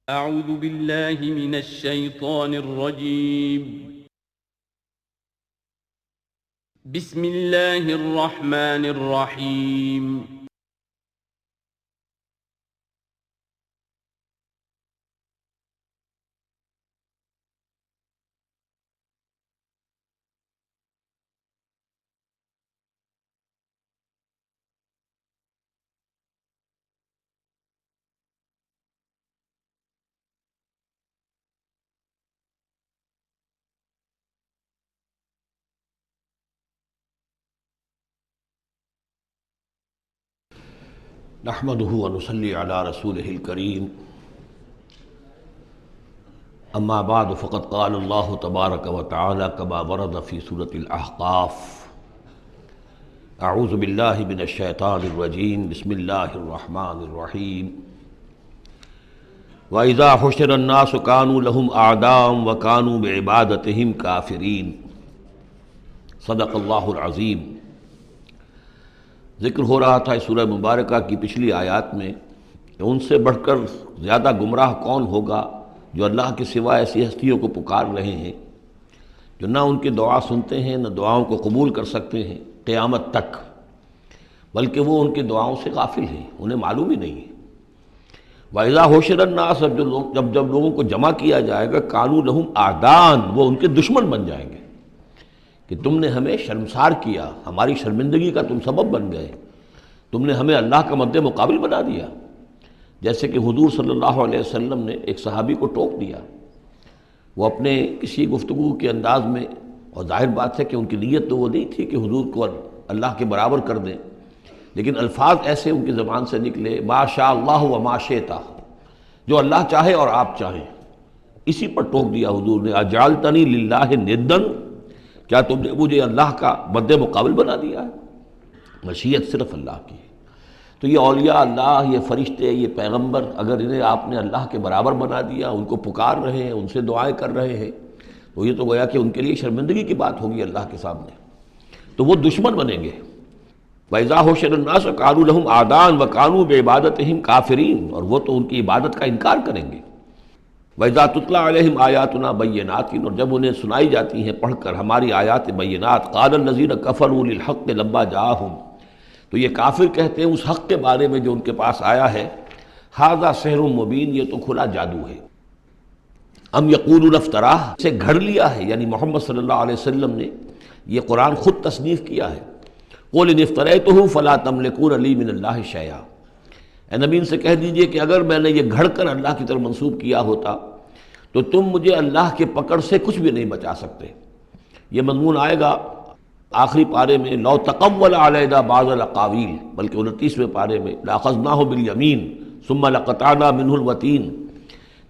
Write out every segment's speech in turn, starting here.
اعوذ باللہ من الشیطان الرجیم بسم اللہ الرحمن الرحیم نحمده ونصلي على رسوله الكريم اما بعد فقد قال الله تبارك وتعالى كما ورد في سورة الأحقاف اعوذ بالله من الشيطان الرجيم بسم الله الرحمن الرحيم وإذا حشر الناس كانوا لهم أعداء وكانوا بعبادتهم كافرين صدق الله العظيم۔ ذکر ہو رہا تھا اس سورہ مبارکہ کی پچھلی آیات میں کہ ان سے بڑھ کر زیادہ گمراہ کون ہوگا جو اللہ کے سوا ایسی ہستیوں کو پکار رہے ہیں جو نہ ان کی دعا سنتے ہیں نہ دعاؤں کو قبول کر سکتے ہیں قیامت تک، بلکہ وہ ان کی دعاؤں سے غافل ہیں، انہیں معلوم ہی نہیں ہے۔ وَإِذَا حُشِرَ النَّاسُ جب لوگوں کو جمع کیا جائے گا كَانُوا لَهُمْ أَعْدَاءً وہ ان کے دشمن بن جائیں گے کہ تم نے ہمیں شرمسار کیا، ہماری شرمندگی کا تم سبب بن گئے، تم نے ہمیں اللہ کا مد مقابل بنا دیا۔ جیسے کہ حضور صلی اللہ علیہ وسلم نے ایک صحابی کو ٹوک دیا، وہ اپنے کسی گفتگو کے انداز میں، اور ظاہر بات ہے کہ ان کی نیت تو وہ نہیں تھی کہ حضور کو اللہ کے برابر کر دیں، لیکن الفاظ ایسے ان کی زبان سے نکلے ما شاء اللہ و ما شئت، جو اللہ چاہے اور آپ چاہیں، اسی پر ٹوک دیا حضور نے، اجعلتنی للہ ندًا، کیا تم نے مجھے اللہ کا مد مقابل بنا دیا ہے؟ مشیت صرف اللہ کی ہے۔ تو یہ اولیاء اللہ، یہ فرشتے، یہ پیغمبر، اگر انہیں آپ نے اللہ کے برابر بنا دیا، ان کو پکار رہے ہیں، ان سے دعائیں کر رہے ہیں، تو یہ تو گویا کہ ان کے لیے شرمندگی کی بات ہوگی اللہ کے سامنے، تو وہ دشمن بنیں گے۔ وَإِذَا حُشِرَ النَّاسُ كَانُوا لَهُمْ أَعْدَاءً وَكَانُوا بِعِبَادَتِهِمْ كَافِرِينَ، اور وہ تو ان کی عبادت کا انکار کریں گے۔ وَإِذَا تُتْلَىٰ عَلَيْهِمْ آيَاتُنَا بَيِّنَاتٍ، اور جب انہیں سنائی جاتی ہیں پڑھ کر ہماری آیات بینات، قَالَ الَّذِينَ كَفَرُوا لِلْحَقِّ لَمَّا جَاءَهُمْ، تو یہ کافر کہتے ہیں اس حق کے بارے میں جو ان کے پاس آیا ہے، هَذَا سِحْرٌ مُبِينٌ، یہ تو کھلا جادو ہے۔ ام یقولون افطراہ، سے گھڑ لیا ہے، یعنی محمد صلی اللہ علیہ وسلم نے یہ قرآن خود تصنیف کیا ہے۔ قُلْ إِنِ افْتَرَيْتُهُ فَلَا تَمْلِكُونَ لِي مِنَ اللَّهِ شَيْئًا، اے نبی ان سے کہہ دیجئے کہ اگر میں نے یہ گھڑ کر اللہ کی طرف منسوب کیا ہوتا تو تم مجھے اللہ کے پکڑ سے کچھ بھی نہیں بچا سکتے۔ یہ مضمون آئے گا آخری پارے میں، لو تقول علینا بعض الاقاویل، بلکہ 29ویں پارے میں، لأخذناہ بالیمین ثم لقطعنا منہ الوتین،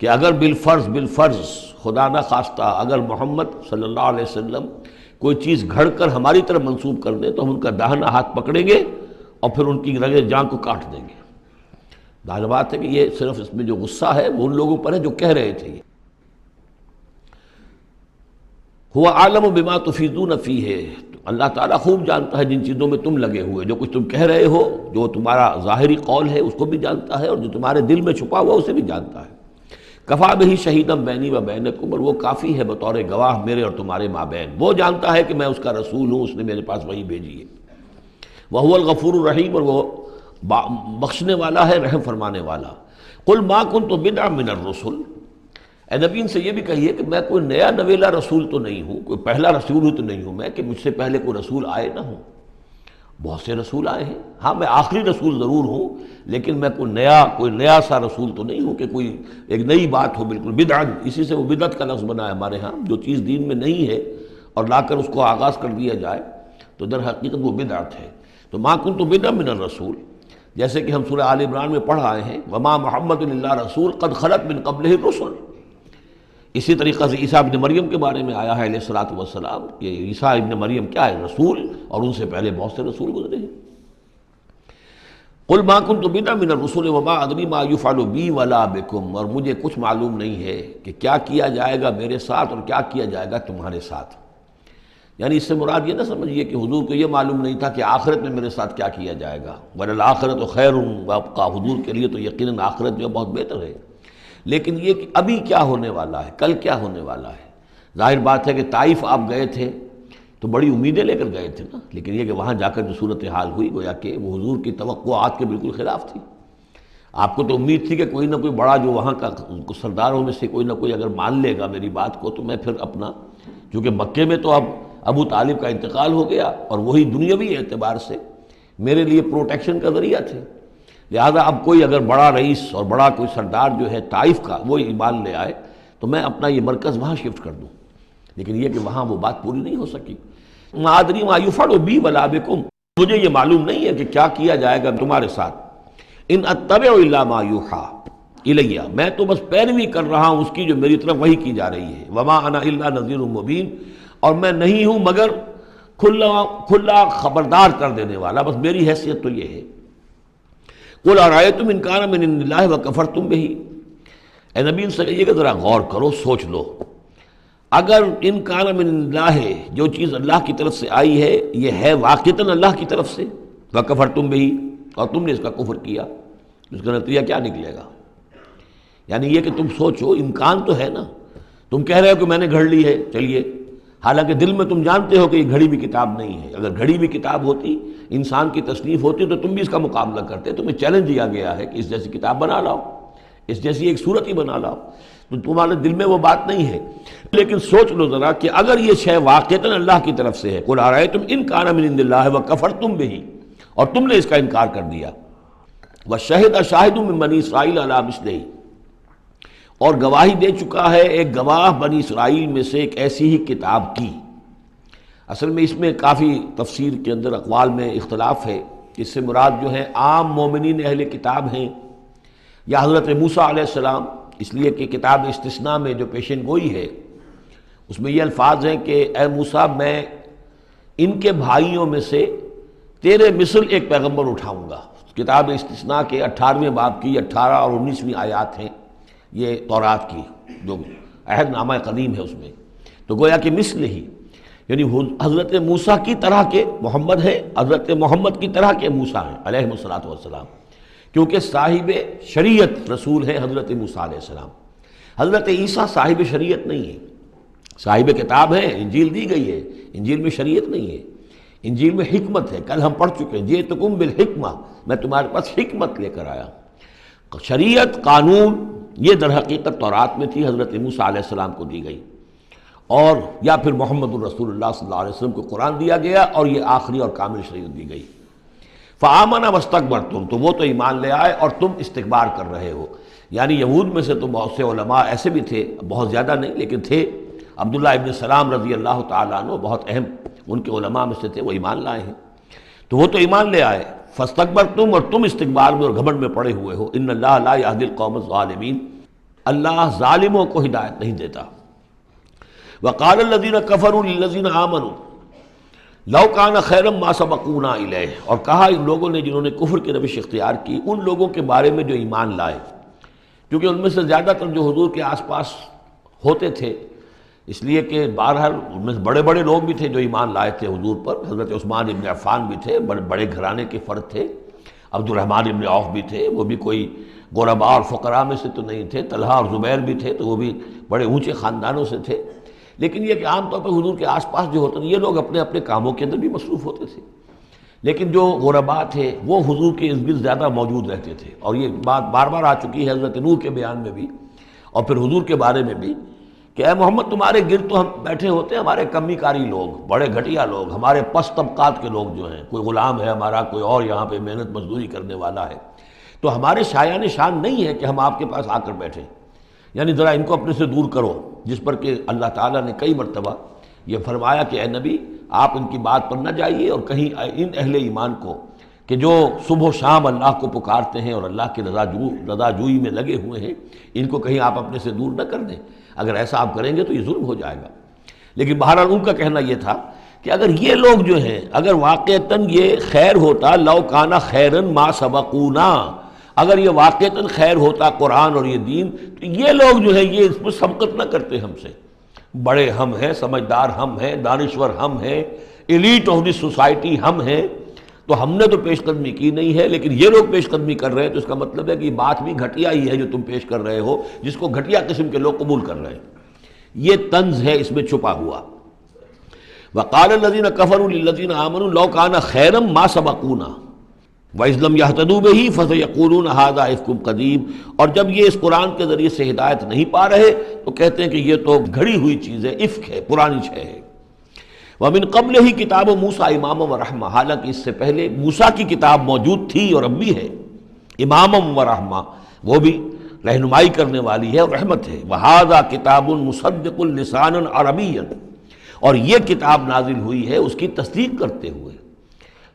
کہ اگر بالفرض خدا نہ خواستہ اگر محمد صلی اللہ علیہ وسلم کوئی چیز گھڑ کر ہماری طرف منسوب کر دیں تو ہم ان کا داہنا ہاتھ پکڑیں گے اور پھر ان کی رگے جان کو کاٹ دیں گے۔ ظاہر بات ہے کہ یہ صرف اس میں جو غصہ ہے وہ ان لوگوں پر ہے جو کہہ رہے تھے۔ هو عالم بما تفیضون فیہ، اللہ تعالیٰ خوب جانتا ہے جن چیزوں میں تم لگے ہوئے، جو کچھ تم کہہ رہے ہو، جو تمہارا ظاہری قول ہے اس کو بھی جانتا ہے، اور جو تمہارے دل میں چھپا ہوا اسے بھی جانتا ہے۔ کفا بہ شہیدا بینی و بینکم، اور وہ کافی ہے بطور گواہ میرے اور تمہارے مابین، وہ جانتا ہے کہ میں اس کا رسول ہوں، اس نے میرے پاس وحی بھیجی ہے۔ وہو الغفور الرحیم، اور وہ بخشنے والا ہے، رحم فرمانے والا۔ قل ما کنت بدعا من الرسل، اے نبی ان سے یہ بھی کہیے کہ میں کوئی نیا نویلا رسول تو نہیں ہوں، کوئی پہلا رسول تو نہیں ہوں میں کہ مجھ سے پہلے کوئی رسول آئے نہ ہوں۔ بہت سے رسول آئے ہیں، ہاں میں آخری رسول ضرور ہوں، لیکن میں کوئی نیا سا رسول تو نہیں ہوں کہ کوئی ایک نئی بات ہو بالکل۔ بدعت، اسی سے وہ بدعت کا لفظ بنا ہے ہمارے ہاں، جو چیز دین میں نہیں ہے اور لا کر اس کو آغاز کر دیا جائے تو در حقیقت وہ بدعت ہے۔ تو ما کنت بدعا من الرسول، جیسے کہ ہم سورہ آل عمران میں پڑھ آئے ہیں، وما محمد الا رسول قد خلت من قبلہ الرسل۔ اسی طریقہ سے عیسیٰ ابن مریم کے بارے میں آیا ہے علیہ الصلوۃ والسلام کہ عیسیٰ ابن مریم کیا ہے؟ رسول، اور ان سے پہلے بہت سے رسول گزرے ہیں۔ قل ما کنت بدعا من الرسل وما ادری ما یفعل بی ولا بکم، اور مجھے کچھ معلوم نہیں ہے کہ کیا کیا جائے گا میرے ساتھ اور کیا کیا جائے گا تمہارے ساتھ۔ یعنی اس سے مراد یہ نہ سمجھیے کہ حضور کو یہ معلوم نہیں تھا کہ آخرت میں میرے ساتھ کیا کیا جائے گا، وللآخرۃ خیر وابقیٰ، حضور کے لیے تو یقیناً آخرت جو بہت بہتر ہے۔ لیکن یہ کہ ابھی کیا ہونے والا ہے، کل کیا ہونے والا ہے۔ ظاہر بات ہے کہ طائف آپ گئے تھے تو بڑی امیدیں لے کر گئے تھے نا، لیکن یہ کہ وہاں جا کر جو صورتحال ہوئی گویا کہ وہ حضور کی توقعات کے بالکل خلاف تھی۔ آپ کو تو امید تھی کہ کوئی نہ کوئی بڑا جو وہاں کا سرداروں میں سے کوئی نہ کوئی اگر مان لے گا میری بات کو تو میں پھر اپنا، چونکہ مکے میں تو اب ابو طالب کا انتقال ہو گیا اور وہی دنیاوی اعتبار سے میرے لیے پروٹیکشن کا ذریعہ تھے، لہذا اب کوئی اگر بڑا رئیس اور بڑا کوئی سردار جو ہے طائف کا وہ ایمان لے آئے تو میں اپنا یہ مرکز وہاں شفٹ کر دوں، لیکن یہ کہ وہاں وہ بات پوری نہیں ہو سکی۔ ما ادری ما یفعل بی ولا بکم، مجھے یہ معلوم نہیں ہے کہ کیا کیا جائے گا تمہارے ساتھ۔ ان اتبع الا ما یوحی الی، میں تو بس پیروی کر رہا ہوں اس کی جو میری طرف وحی کی جا رہی ہے۔ وما انا الا نذیر مبین، اور میں نہیں ہوں مگر کھلا خبردار کر دینے والا، بس میری حیثیت تو یہ ہے۔ قل ارأیتم ان کان من عند اللہ وکفرتم بہ، اے نبی ان سے کہیے کہ ذرا غور کرو، سوچ لو، اگر ان کان من عند اللہ، جو چیز اللہ کی طرف سے آئی ہے یہ ہے واقعتاً اللہ کی طرف سے، وکفرتم بہ، اور تم نے اس کا کفر کیا، اس کا نتیجہ کیا نکلے گا؟ یعنی یہ کہ تم سوچو، امکان تو ہے نا، تم کہہ رہے ہو کہ میں نے گھڑ لی ہے، چلیے، حالانکہ دل میں تم جانتے ہو کہ یہ گھڑی ہوئی کتاب نہیں ہے۔ اگر گھڑی ہوئی کتاب ہوتی، انسان کی تصنیف ہوتی تو تم بھی اس کا مقابلہ کرتے، تمہیں چیلنج دیا گیا ہے کہ اس جیسی کتاب بنا لاؤ، اس جیسی ایک صورت ہی بنا لاؤ، تو تمہارے دل میں وہ بات نہیں ہے۔ لیکن سوچ لو ذرا کہ اگر یہ شے واقعتاً اللہ کی طرف سے ہے، قل ارأیتم ان کان من عند اللہ وکفرتم بہ، اور تم نے اس کا انکار کر دیا، وشہد شاہد من بنی اسرائیل علی مثلہ، اور گواہی دے چکا ہے ایک گواہ بنی اسرائیل میں سے ایک ایسی ہی کتاب کی۔ اصل میں اس میں کافی تفسیر کے اندر اقوال میں اختلاف ہے، اس سے مراد جو ہے عام مومنین اہل کتاب ہیں یا حضرت موسیٰ علیہ السلام، اس لیے کہ کتاب استثناء میں جو پیشن گوئی ہے اس میں یہ الفاظ ہیں کہ اے موسیٰ میں ان کے بھائیوں میں سے تیرے مثل ایک پیغمبر اٹھاؤں گا۔ کتاب استثناء کے 18ویں باب کی 18 اور 19ویں آیات ہیں یہ تورات کی، جو عہد نامہ قدیم ہے اس میں، تو گویا کہ مثل ہی، یعنی حضرت موسیٰ کی طرح کے محمد ہے، حضرت محمد کی طرح کے موسیٰ ہیں علیہ الصلوۃ والسلام، کیونکہ صاحب شریعت رسول ہے حضرت موسیٰ علیہ السلام۔ حضرت عیسیٰ صاحب شریعت نہیں ہے، صاحب کتاب ہے، انجیل دی گئی ہے، انجیل میں شریعت نہیں ہے، انجیل میں حکمت ہے، کل ہم پڑھ چکے ہیں جئتکم بالحکمہ، میں تمہارے پاس حکمت لے کر آیا۔ شریعت، قانون، یہ در حقیقت تورات میں تھی، حضرت موسیٰ علیہ السلام کو دی گئی، اور یا پھر محمد الرسول اللہ صلی اللہ علیہ وسلم کو قرآن دیا گیا اور یہ آخری اور کامل شریعت دی گئی۔ فآمن واستکبرتم، تو وہ تو ایمان لے آئے اور تم استکبار کر رہے ہو۔ یعنی یہود میں سے تو بہت سے علماء ایسے بھی تھے، بہت زیادہ نہیں لیکن تھے، عبداللہ ابن سلام رضی اللہ تعالیٰ عنہ بہت اہم ان کے علماء میں سے تھے، وہ ایمان لائے ہیں، تو وہ تو ایمان لے آئے۔ فاستکبرتم، اور تم استکبار میں اور گھمنڈ میں پڑے ہوئے ہو۔ ان اللہ لا یہدی القوم الظالمین، اللہ ظالموں کو ہدایت نہیں دیتا۔ وقال الذین کفروا للذین آمنوا لو کان خیرا ما سبقونا الیہ، اور کہا ان لوگوں نے جنہوں نے کفر کی روش اختیار کی ان لوگوں کے بارے میں جو ایمان لائے، کیونکہ ان میں سے زیادہ تر جو حضور کے آس پاس ہوتے تھے، اس لیے کہ بہرحال ان میں بڑے بڑے لوگ بھی تھے جو ایمان لائے تھے حضور پر، حضرت عثمان ابن عفان بھی تھے، بڑے گھرانے کے فرد تھے، عبد الرحمن ابن عوف بھی تھے، وہ بھی کوئی غرباء اور فقراء میں سے تو نہیں تھے، طلحہ اور زبیر بھی تھے تو وہ بھی بڑے اونچے خاندانوں سے تھے، لیکن یہ کہ عام طور پر حضور کے آس پاس جو ہوتے ہیں یہ لوگ اپنے اپنے کاموں کے اندر بھی مصروف ہوتے تھے، لیکن جو غرباء تھے وہ حضور کے ارد گرد زیادہ موجود رہتے تھے، اور یہ بات بار بار آ چکی ہے حضرت نوح کے بیان میں بھی اور پھر حضور کے بارے میں بھی کہ اے محمد تمہارے گرد تو ہم بیٹھے ہوتے ہیں ہمارے کمی کاری لوگ، بڑے گھٹیا لوگ، ہمارے پست طبقات کے لوگ جو ہیں، کوئی غلام ہے ہمارا، کوئی اور یہاں پہ محنت مزدوری کرنے والا ہے، تو ہمارے شایان شان نہیں ہے کہ ہم آپ کے پاس آ کر بیٹھیں، یعنی ذرا ان کو اپنے سے دور کرو، جس پر کہ اللہ تعالیٰ نے کئی مرتبہ یہ فرمایا کہ اے نبی آپ ان کی بات پر نہ جائیے، اور کہیں ان اہل ایمان کو کہ جو صبح و شام اللہ کو پکارتے ہیں اور اللہ کی رضا جوئی میں لگے ہوئے ہیں، ان کو کہیں آپ اپنے سے دور نہ کر دیں، اگر ایسا آپ کریں گے تو یہ ظلم ہو جائے گا۔ لیکن بہرحال ان کا کہنا یہ تھا کہ اگر یہ لوگ جو ہیں اگر واقعتاً یہ خیر ہوتا، لو کانا خیرن ما سبقونا، اگر یہ واقعتاً خیر ہوتا قرآن اور یہ دین، تو یہ لوگ جو ہیں یہ اس میں سبقت نہ کرتے ہم سے، بڑے ہم ہیں، سمجھدار ہم ہیں، دانشور ہم ہیں، ایلیٹ آف دی سوسائٹی ہم ہیں، تو ہم نے تو پیش قدمی کی نہیں ہے، لیکن یہ لوگ پیش قدمی کر رہے ہیں، تو اس کا مطلب ہے کہ یہ بات بھی گھٹیا ہی ہے جو تم پیش کر رہے ہو، جس کو گھٹیا قسم کے لوگ قبول کر رہے ہیں۔ یہ طنز ہے اس میں چھپا ہوا۔ وقال الذين كفروا للذين آمنوا لو كان خيرا ما سبقونا وإذ لم يهتدوا به فسيقولون هذا إفك قديم، اور جب یہ اس قرآن کے ذریعے سے ہدایت نہیں پا رہے تو کہتے ہیں کہ یہ تو گھڑی ہوئی چیز ہے، افک ہے، پرانی شے ہے۔ ومن قبلہ کتاب موسیٰ اماما و رحمہ، حالانکہ اس سے پہلے موسیٰ کی کتاب موجود تھی اور اب بھی ہے، اماما و رحمہ، وہ بھی رہنمائی کرنے والی ہے اور رحمت ہے۔ وہذا کتاب مصدق لسانا عربیا، اور یہ کتاب نازل ہوئی ہے اس کی تصدیق کرتے ہوئے،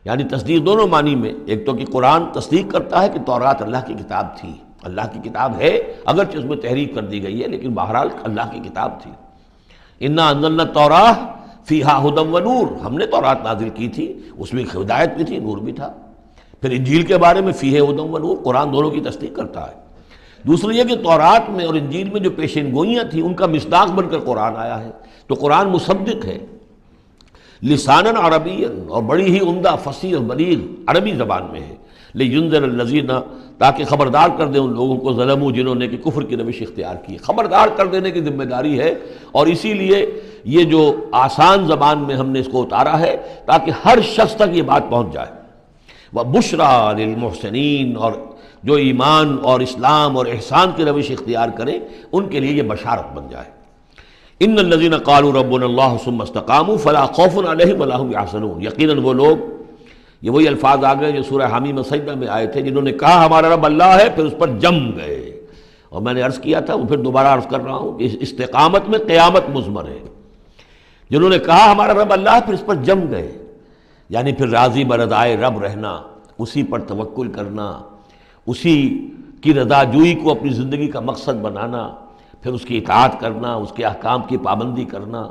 یعنی تصدیق دونوں معنی میں، ایک تو کہ قرآن تصدیق کرتا ہے کہ تورات اللہ کی کتاب تھی، اللہ کی کتاب ہے، اگرچہ اس میں تحریف کر دی گئی ہے لیکن بہرحال اللہ کی کتاب تھی۔ انا انزلنا التوراۃ فیہا ھدی و نور، ہم نے تورات نازل کی تھی، اس میں ہدایت بھی تھی، نور بھی تھا۔ پھر انجیل کے بارے میں فیہ ھدی و نور، قرآن دونوں کی تصدیق کرتا ہے۔ دوسری یہ کہ تورات میں اور انجیل میں جو پیشین گوئیاں تھیں ان کا مصداق بن کر قرآن آیا ہے، تو قرآن مصدق ہے لساناً عربیاً، اور بڑی ہی عمدہ فصیح اور بلیغ عربی زبان میں ہے۔ لینذر الذین، تاکہ خبردار کر دیں ان لوگوں کو ظلموا، جنہوں نے کہ کفر کی روش اختیار کی، خبردار کر دینے کی ذمہ داری ہے، اور اسی لیے یہ جو آسان زبان میں ہم نے اس کو اتارا ہے تاکہ ہر شخص تک یہ بات پہنچ جائے۔ وبشریٰ للمحسنین، اور جو ایمان اور اسلام اور احسان کی روش اختیار کریں ان کے لیے یہ بشارت بن جائے۔ ان الذین قالوا ربنا اللہ ثم استقاموا فلا خوف علیہم ولا هم یحزنون، یقیناً وہ لوگ، یہ وہی الفاظ آ گئے جو سورہ حامیم سجدہ میں آئے تھے، جنہوں نے کہا ہمارا رب اللہ ہے پھر اس پر جم گئے۔ اور میں نے عرض کیا تھا، وہ پھر دوبارہ عرض کر رہا ہوں کہ استقامت میں قیامت مضمر ہے۔ جنہوں نے کہا ہمارا رب اللہ ہے پھر اس پر جم گئے، یعنی پھر راضی برضائے رب رہنا، اسی پر توکل کرنا، اسی کی رضا جوئی کو اپنی زندگی کا مقصد بنانا، پھر اس کی اطاعت کرنا، اس کے احکام کی پابندی کرنا،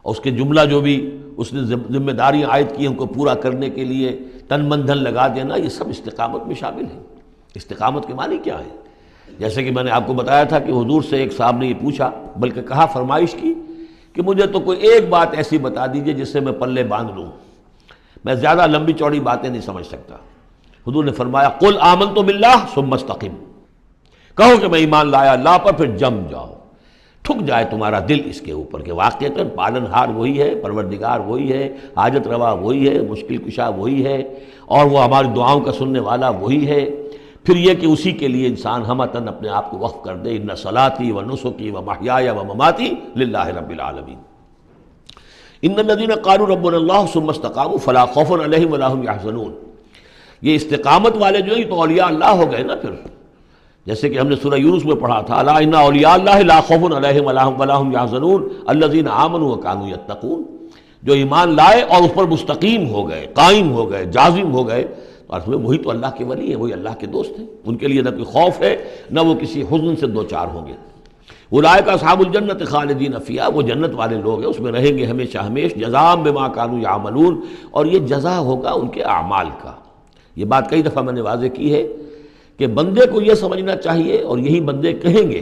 اور اس کے جملہ جو بھی اس نے ذمہ داریاں عائد کی ان کو پورا کرنے کے لیے تن من دھن لگا دینا، یہ سب استقامت میں شامل ہے۔ استقامت کے معنی کیا ہے؟ جیسے کہ میں نے آپ کو بتایا تھا کہ حضور سے ایک صاحب نے یہ پوچھا، بلکہ کہا، فرمائش کی کہ مجھے تو کوئی ایک بات ایسی بتا دیجئے جس سے میں پلے باندھ لوں، میں زیادہ لمبی چوڑی باتیں نہیں سمجھ سکتا۔ حضور نے فرمایا، قل آمنت باللہ ثم استقم، کہو کہ میں ایمان لایا اللہ پر، پھر جم جاؤ، ٹھک جائے تمہارا دل اس کے اوپر کہ واقعتاً پالن ہار وہی ہے، پروردگار وہی ہے، حاجت روا وہی ہے، مشکل کشا وہی ہے، اور وہ ہماری دعاؤں کا سننے والا وہی ہے۔ پھر یہ کہ اسی کے لیے انسان ہمتاً اپنے آپ کو وقف کر دے، ان صلاتی و نسکی و محیای و مماتی للہ رب العالمین۔ ان الذین قالوا ربنا اللہ ثم استقاموا فلا خوف علیہم ولا هم یحزنون، یہ استقامت والے جو ہیں یہ تو اولیاء اللہ ہو گئے نا۔ پھر جیسے کہ ہم نے سورہ یونس میں پڑھا تھا، الا ان اولیاء اللہ لا خوف علیہم ولا هم یحزنون الذین آمنوا وکانوا یتقون، جو ایمان لائے اور اس پر مستقیم ہو گئے، قائم ہو گئے، جازم ہو گئے، اور وہی تو اللہ کے ولی ہیں، وہی اللہ کے دوست ہیں، ان کے لیے نہ کوئی خوف ہے نہ وہ کسی حزن سے دوچار ہوں گے۔ اولئک اصحاب الجنت خالدین فیہا، وہ جنت والے لوگ ہیں، اس میں رہیں گے ہمیشہ ہمیش، جزاء بما کانوا یعملون، اور یہ جزا ہوگا ان کے اعمال کا۔ یہ بات کئی دفعہ میں نے واضح کی ہے کہ بندے کو یہ سمجھنا چاہیے، اور یہی بندے کہیں گے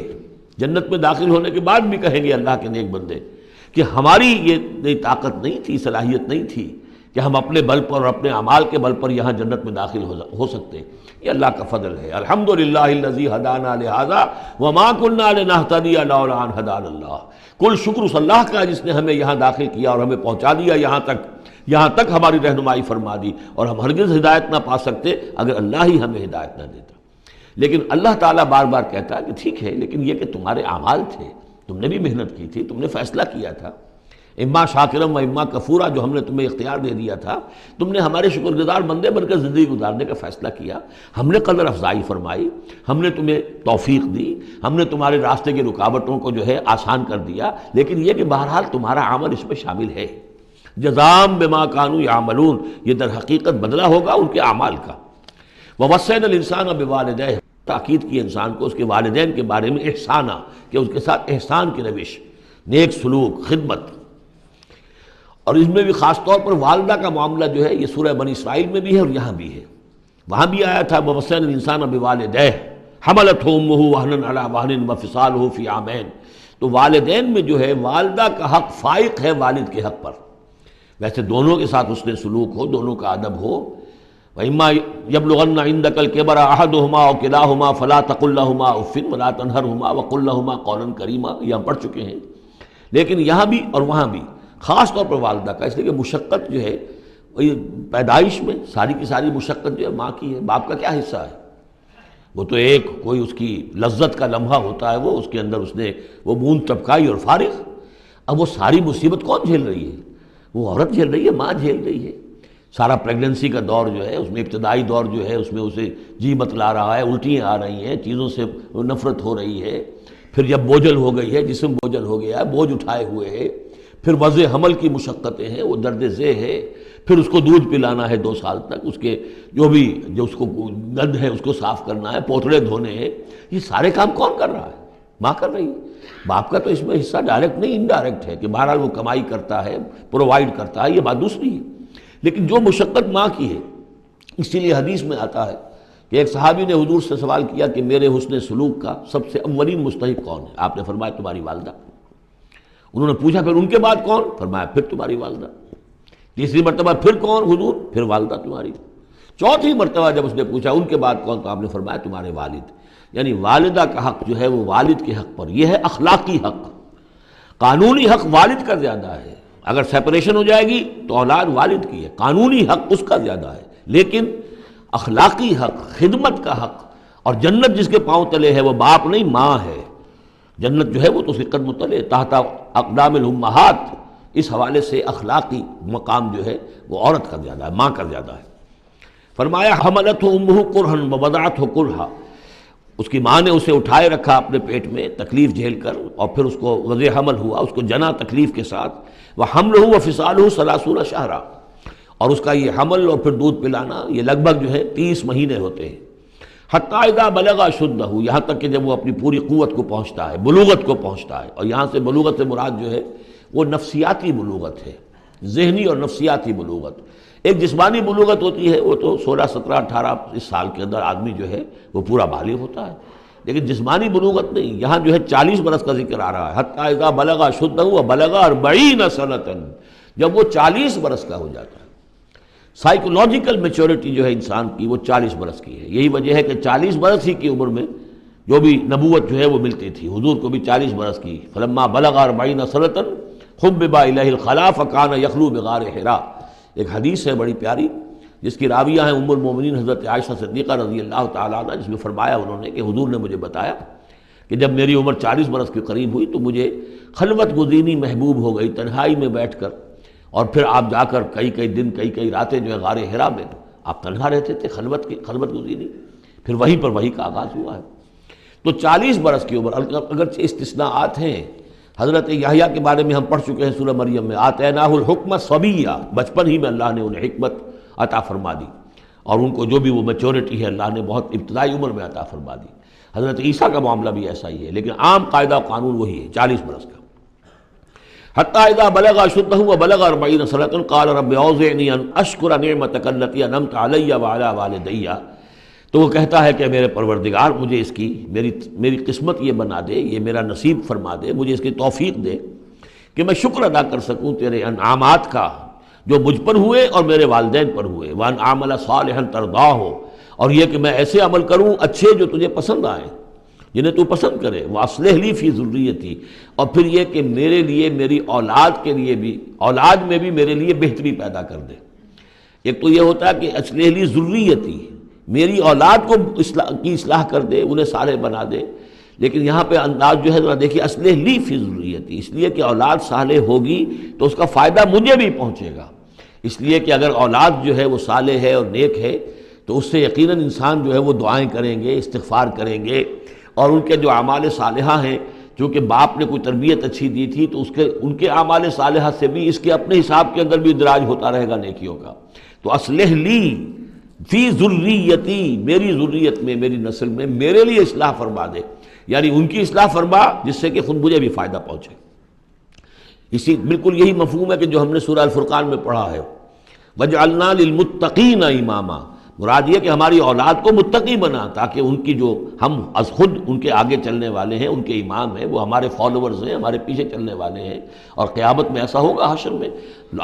جنت میں داخل ہونے کے بعد بھی کہیں گے اللہ کے نیک بندے، کہ ہماری یہ طاقت نہیں تھی، صلاحیت نہیں تھی کہ ہم اپنے بل پر اور اپنے اعمال کے بل پر یہاں جنت میں داخل ہو سکتے۔ یہ اللہ کا فضل ہے۔ الحمدللہ الذی ہدانا لہذا وما کنا لنہتدی لولا ان ہدانا اللہ، کل شکر اس اللہ کا جس نے ہمیں یہاں داخل کیا اور ہمیں پہنچا دیا یہاں تک ہماری رہنمائی فرما دی، اور ہم ہرگز ہدایت نہ پا سکتے اگر اللہ ہی ہمیں ہدایت نہ دیتا۔ لیکن اللہ تعالیٰ بار بار کہتا ہے کہ ٹھیک ہے، لیکن یہ کہ تمہارے اعمال تھے، تم نے بھی محنت کی تھی، تم نے فیصلہ کیا تھا، اما شاکرم و اما کفورا، جو ہم نے تمہیں اختیار دے دیا تھا، تم نے ہمارے شکر گزار بندے بن کر زندگی گزارنے کا فیصلہ کیا، ہم نے قدر افزائی فرمائی، ہم نے تمہیں توفیق دی، ہم نے تمہارے راستے کی رکاوٹوں کو جو ہے آسان کر دیا، لیکن یہ کہ بہرحال تمہارا عمل اس میں شامل ہے۔ جزام بما کانوا یعملون، یہ در حقیقت بدلہ ہوگا ان کے اعمال کا۔ ووصینا الانسان بوالدیہ، تاکید کی انسان کو اس کے والدین کے بارے میں احسانہ، کہ اس کے ساتھ احسان کی روش، نیک سلوک، خدمت۔ اور اس میں بھی خاص طور پر والدہ کا معاملہ جو ہے یہ سورہ بنی اسرائیل میں بھی ہے اور یہاں بھی ہے۔ وہاں بھی آیا تھا ووصینا الانسان بوالدیہ حملتہ امہ وہنا علی وہن وفصالہ فی عامین، تو والدین میں جو ہے والدہ کا حق فائق ہے والد کے حق پر۔ ویسے دونوں کے ساتھ حسن سلوک ہو، دونوں کا ادب ہو، وَإِمَّا يَبْلُغَنَّ عِندَكَ الْكِبَرَ أَحَدُهُمَا أَوْ كِلَاهُمَا فَلَا تَقُل لَّهُمَا أُفٍّ وَلَا تَنْهَرْهُمَا وَقُل لَّهُمَا قَوْلًا كَرِيمًا، یہ ہم پڑھ چکے ہیں۔ لیکن یہاں بھی اور وہاں بھی خاص طور پر والدہ کا، اس لیے کہ مشقت جو ہے پیدائش میں ساری کی ساری مشقت جو ہے ماں کی ہے، باپ کا کیا حصہ ہے؟ وہ تو ایک کوئی اس کی لذت کا لمحہ ہوتا ہے، وہ اس کے اندر اس نے وہ بوند ٹپکائی اور فارغ۔ اب وہ ساری مصیبت کون جھیل رہی ہے؟ وہ عورت جھیل رہی ہے، ماں جھیل رہی ہے۔ سارا پریگننسی کا دور جو ہے، اس میں ابتدائی دور جو ہے، اس میں اسے جی بتلا رہا ہے، الٹیاں آ رہی ہیں، چیزوں سے نفرت ہو رہی ہے۔ پھر جب بوجھل ہو گئی ہے، جسم بوجھل ہو گیا ہے، بوجھ اٹھائے ہوئے ہے، پھر وضع حمل کی مشقتیں ہیں، وہ درد ذیل ہے، پھر اس کو دودھ پلانا ہے 2 سال تک، اس کے جو اس کو گند ہے اس کو صاف کرنا ہے، پوتڑے دھونے ہیں، یہ سارے کام کون کر رہا ہے؟ ماں کر رہی ہے۔ باپ کا تو اس میں حصہ ڈائریکٹ نہیں، انڈائریکٹ ہے کہ بہرحال وہ کمائی کرتا ہے، پرووائڈ کرتا ہے، یہ بات دوسری ہے۔ لیکن جو مشقت ماں کی ہے، اسی لیے حدیث میں آتا ہے کہ ایک صحابی نے حضور سے سوال کیا کہ میرے حسن سلوک کا سب سے اولین مستحق کون ہے؟ آپ نے فرمایا تمہاری والدہ۔ انہوں نے پوچھا پھر ان کے بعد کون؟ فرمایا پھر تمہاری والدہ۔ تیسری مرتبہ پھر کون حضور؟ پھر والدہ تمہاری۔ چوتھی مرتبہ جب اس نے پوچھا ان کے بعد کون، تو آپ نے فرمایا تمہارے والد۔ یعنی والدہ کا حق جو ہے وہ والد کے حق پر، یہ ہے اخلاقی حق۔ قانونی حق والد کا زیادہ ہے، اگر سیپریشن ہو جائے گی تو اولاد والد کی ہے، قانونی حق اس کا زیادہ ہے، لیکن اخلاقی حق، خدمت کا حق، اور جنت جس کے پاؤں تلے ہے وہ باپ نہیں ماں ہے۔ جنت جو ہے وہ تو اس کے قدم تلے تحت اقدام الامہات، اس حوالے سے اخلاقی مقام جو ہے وہ عورت کا زیادہ ہے، ماں کا زیادہ ہے۔ فرمایا حملتہ امہ کرہا ووضعتہ کرہا، اس کی ماں نے اسے اٹھائے رکھا اپنے پیٹ میں تکلیف جھیل کر، اور پھر اس کو وضع حمل ہوا، اس کو جنا تکلیف کے ساتھ، وحملہ وفصالہ 30 شہرا، اور اس کا یہ حمل اور پھر دودھ پلانا یہ لگ بھگ جو ہے 30 مہینے ہوتے ہیں۔ حتیٰ اذا بلغ اشدہ، یہاں تک کہ جب وہ اپنی پوری قوت کو پہنچتا ہے، بلوغت کو پہنچتا ہے، اور یہاں سے بلوغت سے مراد جو ہے وہ نفسیاتی بلوغت ہے، ذہنی اور نفسیاتی بلوغت۔ ایک جسمانی بلوغت ہوتی ہے، وہ تو 16 17 18 اس سال کے اندر آدمی جو ہے وہ پورا بالغ ہوتا ہے، لیکن جسمانی بلوغت نہیں۔ یہاں جو ہے 40 برس کا ذکر آ رہا ہے، حتیٰ اذا بلغ اشدہ وبلغ 40 سنۃ، جب وہ 40 برس کا ہو جاتا ہے۔ سائیکولوجیکل میچورٹی جو ہے انسان کی وہ 40 برس کی ہے۔ یہی وجہ ہے کہ 40 برس ہی کی عمر میں جو بھی نبوت جو ہے وہ ملتی تھی، حضور کو بھی 40 برس کی۔ فلما بلغ 40 سنۃ حبب الیہ الخلاء فکان یخلو بغار حراء، ایک حدیث ہے بڑی پیاری جس کی راویہ ہیں ام المومنین حضرت عائشہ صدیقہ رضی اللہ تعالیٰ عنہ، جس میں فرمایا انہوں نے کہ حضور نے مجھے بتایا کہ جب میری عمر 40 برس کے قریب ہوئی تو مجھے خلوت گزینی محبوب ہو گئی، تنہائی میں بیٹھ کر، اور پھر آپ جا کر کئی دن کئی راتیں جو ہے غار حرا میں آپ تنہا رہتے تھے، خلوت گزینی، پھر وہیں پر وہی کا آغاز ہوا ہے۔ تو 40 برس کی عمر، اگرچہ استثناءات ہیں، حضرت یحییٰ کے بارے میں ہم پڑھ چکے ہیں سورہ مریم میں، آتیناہ الحکم صبیہ، بچپن ہی میں اللہ نے انہیں حکمت عطا فرما دی، اور ان کو جو بھی وہ میچورٹی ہے اللہ نے بہت ابتدائی عمر میں عطا فرما دی۔ حضرت عیسیٰ کا معاملہ بھی ایسا ہی ہے، لیکن عام قاعدہ و قانون وہی ہے 40 برس کا۔ حتیٰ اذا بلغ اشدہ وبلغ 40 سنۃ قال رب اوزعنی ان اشکر نعمتک التی انعمت علی وعلی والدی، تو وہ کہتا ہے کہ میرے پروردگار مجھے اس کی میری قسمت یہ بنا دے، یہ میرا نصیب فرما دے، مجھے اس کی توفیق دے کہ میں شکر ادا کر سکوں تیرے انعامات کا جو مجھ پر ہوئے اور میرے والدین پر ہوئے، وان اعمل صالحا ترضاہ، اور یہ کہ میں ایسے عمل کروں اچھے جو تجھے پسند آئیں، جنہیں تو پسند کرے، واصلح لی فی ذریتی، اور پھر یہ کہ میرے لیے میری اولاد کے لیے بھی، اولاد میں بھی میرے لیے بہتری پیدا کر دے۔ ایک تو یہ ہوتا ہے کہ اصلح لی ذریتی، میری اولاد کو اصلاح کر دے، انہیں صالح بنا دے، لیکن یہاں پہ انداز جو ہے ذرا دیکھیے، اصلح لی فی ذریتی، اس لیے کہ اولاد صالح ہوگی تو اس کا فائدہ مجھے بھی پہنچے گا، اس لیے کہ اگر اولاد جو ہے وہ صالح ہے اور نیک ہے تو اس سے یقیناً انسان جو ہے وہ دعائیں کریں گے، استغفار کریں گے، اور ان کے جو اعمال صالحہ ہیں، چونکہ باپ نے کوئی تربیت اچھی دی تھی تو ان کے اعمال صالحہ سے بھی اس کے اپنے حساب کے اندر بھی اندراج ہوتا رہے گا نیکیوں کا۔ تو اصلح لی فی ذریتی، میری ذریت میں، میری نسل میں میرے لیے اصلاح فرما دے، یعنی ان کی اصلاح فرما جس سے کہ خود مجھے بھی فائدہ پہنچے۔ اسی بالکل یہی مفہوم ہے کہ جو ہم نے سورہ الفرقان میں پڑھا ہے، وَجْعَلْنَا لِلْمُتَّقِينَ إِمَامًا، مراد یہ کہ ہماری اولاد کو متقی بنا، تاکہ ان کی جو ہم از خود ان کے آگے چلنے والے ہیں، ان کے امام ہیں، وہ ہمارے فالوورز ہیں، ہمارے پیچھے چلنے والے ہیں، اور قیامت میں ایسا ہوگا حشر میں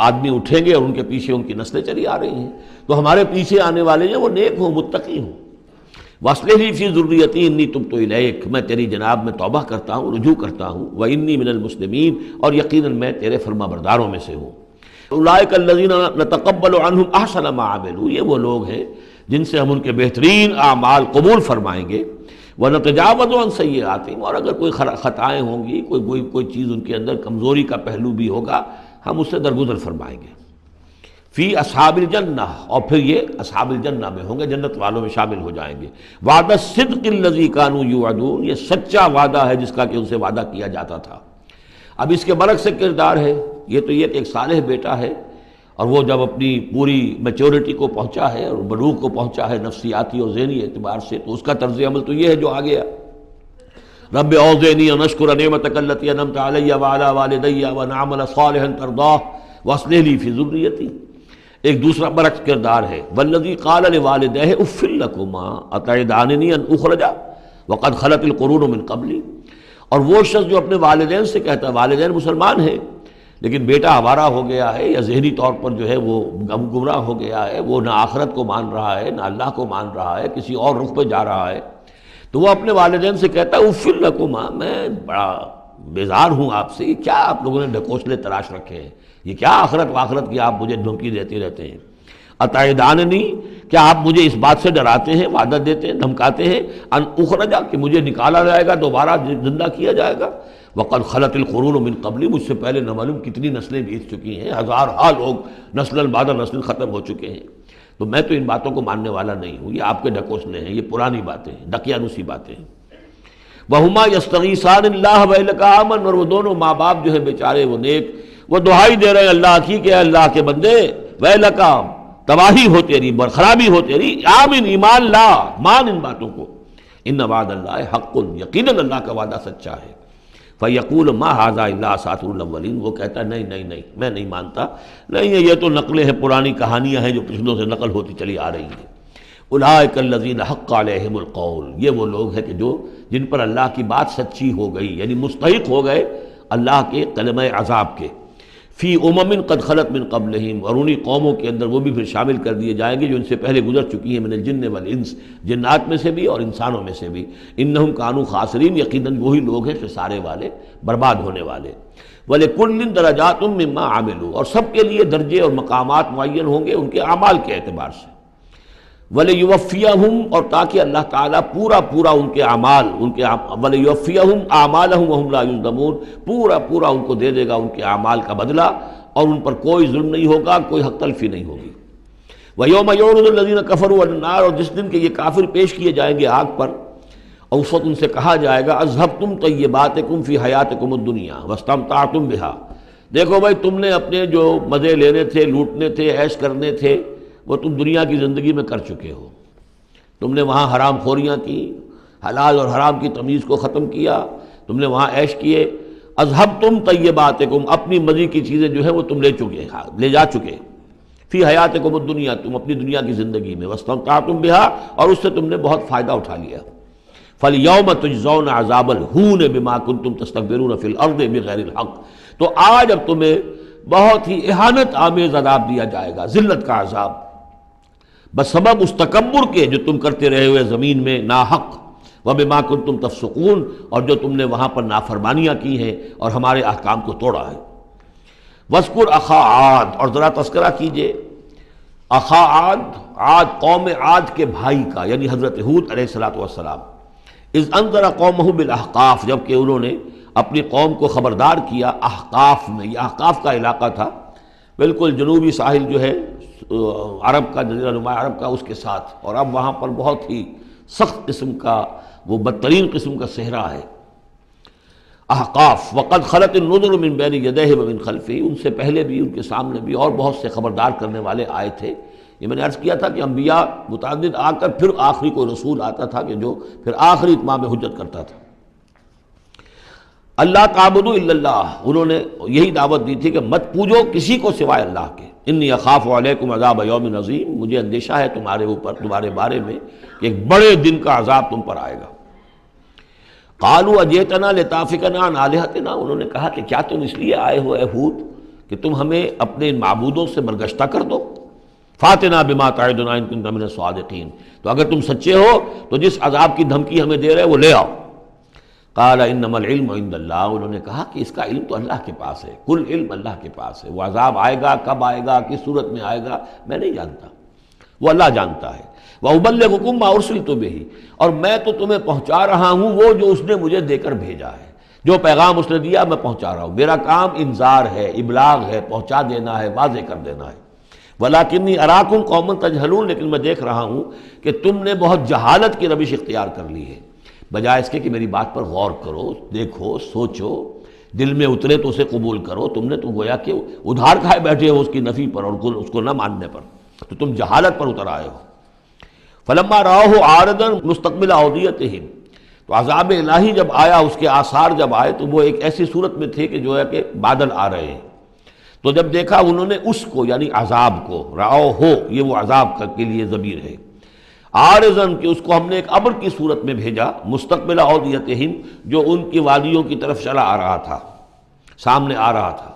آدمی اٹھیں گے اور ان کے پیچھے ان کی نسلیں چلی آ رہی ہیں، تو ہمارے پیچھے آنے والے ہیں وہ نیک ہوں، متقی ہوں۔ وَأَصْلِحْ لِي فِي ذُرِّيَّتِي إِنِّي تُبْتُ إِلَيْكَ، میں تیری جناب میں توبہ کرتا ہوں، رجوع کرتا ہوں، وَإِنِّي مِنَ الْمُسْلِمِينَ، اور یقیناً میں تیرے فرما برداروں میں سے ہوں۔ أُولَٰئِكَ الَّذِينَ نَتَقَبَّلُ عَنْهُمْ أَحْسَنَ مَا عَمِلُوا، یہ وہ لوگ ہیں جن سے ہم ان کے بہترین اعمال قبول فرمائیں گے، وَنَتَجَاوَزُ عَنْ سَيِّئَاتِهِمْ، اور اگر کوئی خطائیں ہوں گی، کوئی چیز ان کے اندر کمزوری کا پہلو بھی ہوگا، ہم اس سے درگزر فرمائیں گے۔ فی اصحاب الجنہ، اور پھر یہ اصحاب الجنہ میں ہوں گے، جنت والوں میں شامل ہو جائیں گے۔ وعد الصدق الذی کانوا یوعدون، یہ سچا وعدہ ہے جس کا کہ ان سے وعدہ کیا جاتا تھا۔ اب اس کے برعکس سے کردار ہے، یہ تو یہ کہ ایک صالح بیٹا ہے، اور وہ جب اپنی پوری میچورٹی کو پہنچا ہے اور بلوغ کو پہنچا ہے نفسیاتی اور ذہنی اعتبار سے، تو اس کا طرز عمل تو یہ ہے جو آ گیا، رب اوزعنی ان اشکر نعمتک التی انعمت علی وعلی والدی وان اعمل صالحا ترضاہ واصلح لی فی ذریتی۔ ایک دوسرا برعکس کردار ہے، والذی قال لوالدیہ اف لکما اتعداننی ان اخرج وقد خلت القرون من قبلی، اور وہ شخص جو اپنے والدین سے کہتا ہے، والدین مسلمان ہیں لیکن بیٹا آوارہ ہو گیا ہے، یا ذہنی طور پر جو ہے وہ گمراہ ہو گیا ہے، وہ نہ آخرت کو مان رہا ہے نہ اللہ کو مان رہا ہے، کسی اور رخ پہ جا رہا ہے، تو وہ اپنے والدین سے کہتا ہے اف لکما، میں بڑا بیزار ہوں آپ سے، یہ کیا آپ لوگوں نے ڈھکوسلے تراش رکھے ہیں، یہ کیا آخرت واخرت کی آپ مجھے دھمکی دیتے رہتے ہیں، اتعداننی، کیا آپ مجھے اس بات سے ڈراتے ہیں، وعدہ دیتے ہیں، دھمکاتے ہیں، ان اخرجا، کہ مجھے نکالا جائے گا، دوبارہ زندہ کیا جائے گا، وقد خلت القرون من قبلی، مجھ سے پہلے نہ معلوم کتنی نسلیں بیت چکی ہیں، ہزارہا لوگ نسل بعد نسل ختم ہو چکے ہیں، تو میں تو ان باتوں کو ماننے والا نہیں ہوں، یہ آپ کے ڈھکوسلے ہیں، یہ پرانی باتیں ہیں، دقیانوسی باتیں ہیں۔ وہما یستغیثان اللہ ویلک آمن، اور وہ دونوں ماں باپ جو ہے بیچارے وہ نیک، وہ دعائی دے رہے ہیں اللہ کی کہ اللہ کے بندے، ویلک، تباہی ہو تیری، خرابی ہو تیری، آمن، ایمان لا، مان ان باتوں کو، ان وعد اللہ حق، یقیناً اللہ کا وعدہ سچا ہے۔ فیقول ما ھذا الا اساطیر الاولین، وہ کہتا ہے نہیں میں نہیں مانتا، نہیں یہ تو نقلیں ہیں، پرانی کہانیاں ہیں جو پچھلوں سے نقل ہوتی چلی آ رہی ہیں۔ اولئک الذین حق علیہم القول، یہ وہ لوگ ہیں کہ جن پر اللہ کی بات سچی ہو گئی، یعنی مستحق ہو گئے اللہ کے کلمہ عذاب کے، فی امم قد خلت من قبلہم، اور انہی قوموں کے اندر وہ بھی پھر شامل کر دیے جائیں گے جو ان سے پہلے گزر چکی ہیں، من الجن والانس، جنات میں سے بھی اور انسانوں میں سے بھی، انہم کانوا خاسرین، یقیناً وہی لوگ ہیں خسارے والے، برباد ہونے والے۔ وَلِكُلٍّ دَرَجَاتٌ مِّمَّا عَمِلُوا، اور سب کے لیے درجے اور مقامات معین ہوں گے ان کے اعمال کے اعتبار سے۔ وَلِيُوَفِّيَهُمْ، اور تاکہ اللہ تعالیٰ پورا ان کے اعمال، وَلِيُوَفِّيَهُمْ أَعْمَالَهُمْ وَهُمْ لَا يُظْلَمُونَ، پورا ان کو دے دے گا ان کے اعمال کا بدلہ، اور ان پر کوئی ظلم نہیں ہوگا، کوئی حق تلفی نہیں ہوگی۔ وَيَوْمَ يُعْرَضُ الَّذِينَ كَفَرُوا عَلَى النَّارِ، اور جس دن کہ یہ کافر پیش کیے جائیں گے آگ پر، اور اس وقت ان سے کہا جائے گا اذهبتم طیباتکم فی حیاتکم الدنیا واستمتعتم بها، دیکھو بھائی تم نے اپنے جو مزے لینے تھے، لوٹنے تھے، عیش کرنے تھے، وہ تم دنیا کی زندگی میں کر چکے ہو، تم نے وہاں حرام خوریاں کی، حلال اور حرام کی تمیز کو ختم کیا، تم نے وہاں عیش کیے، اذهبتم طیباتکم، اپنی مزے کی چیزیں جو ہیں وہ تم لے جا چکے، فی حیاتکم الدنیا، تم اپنی دنیا کی زندگی میں، واستمتعتم بها، اور اس سے تم نے بہت فائدہ اٹھا لیا۔ فَالْيَوْمَ تُجْزَوْنَ عَذَابَ الْهُونِ بِمَا كُنْتُمْ تَسْتَكْبِرُونَ فِي الْأَرْضِ بِغَيْرِ الْحَقِّ، تو آج اب تمہیں بہت ہی اہانت آمیز عذاب دیا جائے گا، ذلت کا عذاب، بسبب اس تکبر کے جو تم کرتے رہے ہوئے زمین میں ناحق، وَبِمَا كُنْتُمْ تَفْسُقُونَ، اور جو تم نے وہاں پر نافرمانیاں کی ہیں اور ہمارے احکام کو توڑا ہے۔ وَاذْكُرْ أَخَا عَاد، اور ذرا تذکرہ کیجئے اخا عاد قوم عاد کے بھائی کا، یعنی حضرت ہود علیہ السلام، اذ انذر قومہ بالاحقاف، جب کہ انہوں نے اپنی قوم کو خبردار کیا احقاف میں، یہ احقاف کا علاقہ تھا، بالکل جنوبی ساحل جو ہے عرب کا، جزیرہ نما عرب کا، اس کے ساتھ، اور اب وہاں پر بہت ہی سخت قسم کا، وہ بدترین قسم کا صحرا ہے احقاف۔ وقد خلت النذر من بین یدیہ ومن خلفہ، ان سے پہلے بھی، ان کے سامنے بھی اور بہت سے خبردار کرنے والے آئے تھے۔ یہ میں نے عرض کیا تھا کہ انبیاء متعدد آ کر پھر آخری کوئی رسول آتا تھا کہ جو پھر آخری اتمام حجت کرتا تھا۔ اللہ تعبدوا الا اللہ، انہوں نے یہی دعوت دی تھی کہ مت پوجو کسی کو سوائے اللہ کے، انی اخاف علیکم عذاب یوم عظیم، مجھے اندیشہ ہے تمہارے اوپر، تمہارے بارے میں کہ ایک بڑے دن کا عذاب تم پر آئے گا۔ قالوا اجئتنا لتافکنا عن آلہتنا، انہوں نے کہا کہ کیا تم اس لیے آئے ہو اے ہود کہ تم ہمیں اپنے ان معبودوں سے برگشتہ کر دو؟ فاتنا بما تعدنا ان کنت من الصادقین، تو اگر تم سچے ہو تو جس عذاب کی دھمکی ہمیں دے رہے وہ لے آؤ۔ قال انما العلم عند اللہ، انہوں نے کہا کہ اس کا علم تو اللہ کے پاس ہے، کل علم اللہ کے پاس ہے، وہ عذاب آئے گا، کب آئے گا، کس صورت میں آئے گا میں نہیں جانتا، وہ اللہ جانتا ہے۔ وَأُبَلِّغُكُم مَّا أُرْسِلْتُ بِهِ، اور میں تو تمہیں پہنچا رہا ہوں وہ جو اس نے مجھے دے کر بھیجا ہے، جو پیغام اس نے دیا میں پہنچا رہا ہوں، میرا کام انذار ہے، ابلاغ ہے، پہنچا دینا ہے، واضح کر دینا ہے۔ وَلَٰكِنِّي أَرَاكُمْ قَوْمًا تَجْهَلُونَ، لیکن میں دیکھ رہا ہوں کہ تم نے بہت جہالت کی روش اختیار کر لی ہے، بجائے اس کے کہ میری بات پر غور کرو، دیکھو، سوچو، دل میں اترے تو اسے قبول کرو، تم نے تو گویا کہ ادھار کھائے بیٹھے ہو اس کی نفی پر اور اس کو نہ ماننے پر، تو تم جہالت پر اتر آئے ہو۔ فلما رآہ عارضا مستقبل اودیتہم، تو عذاب الہی جب آیا، اس کے آثار جب آئے تو وہ ایک ایسی صورت میں تھے کہ جو ہے کہ بادل آ رہے ہیں، تو جب دیکھا انہوں نے اس کو یعنی عذاب کو، رآہ ہو یہ وہ عذاب کے لیے ضمیر ہے، عارضاً کہ اس کو ہم نے ایک ابر کی صورت میں بھیجا، مستقبل اودیتہم جو ان کی وادیوں کی طرف چلا آ رہا تھا، سامنے آ رہا تھا۔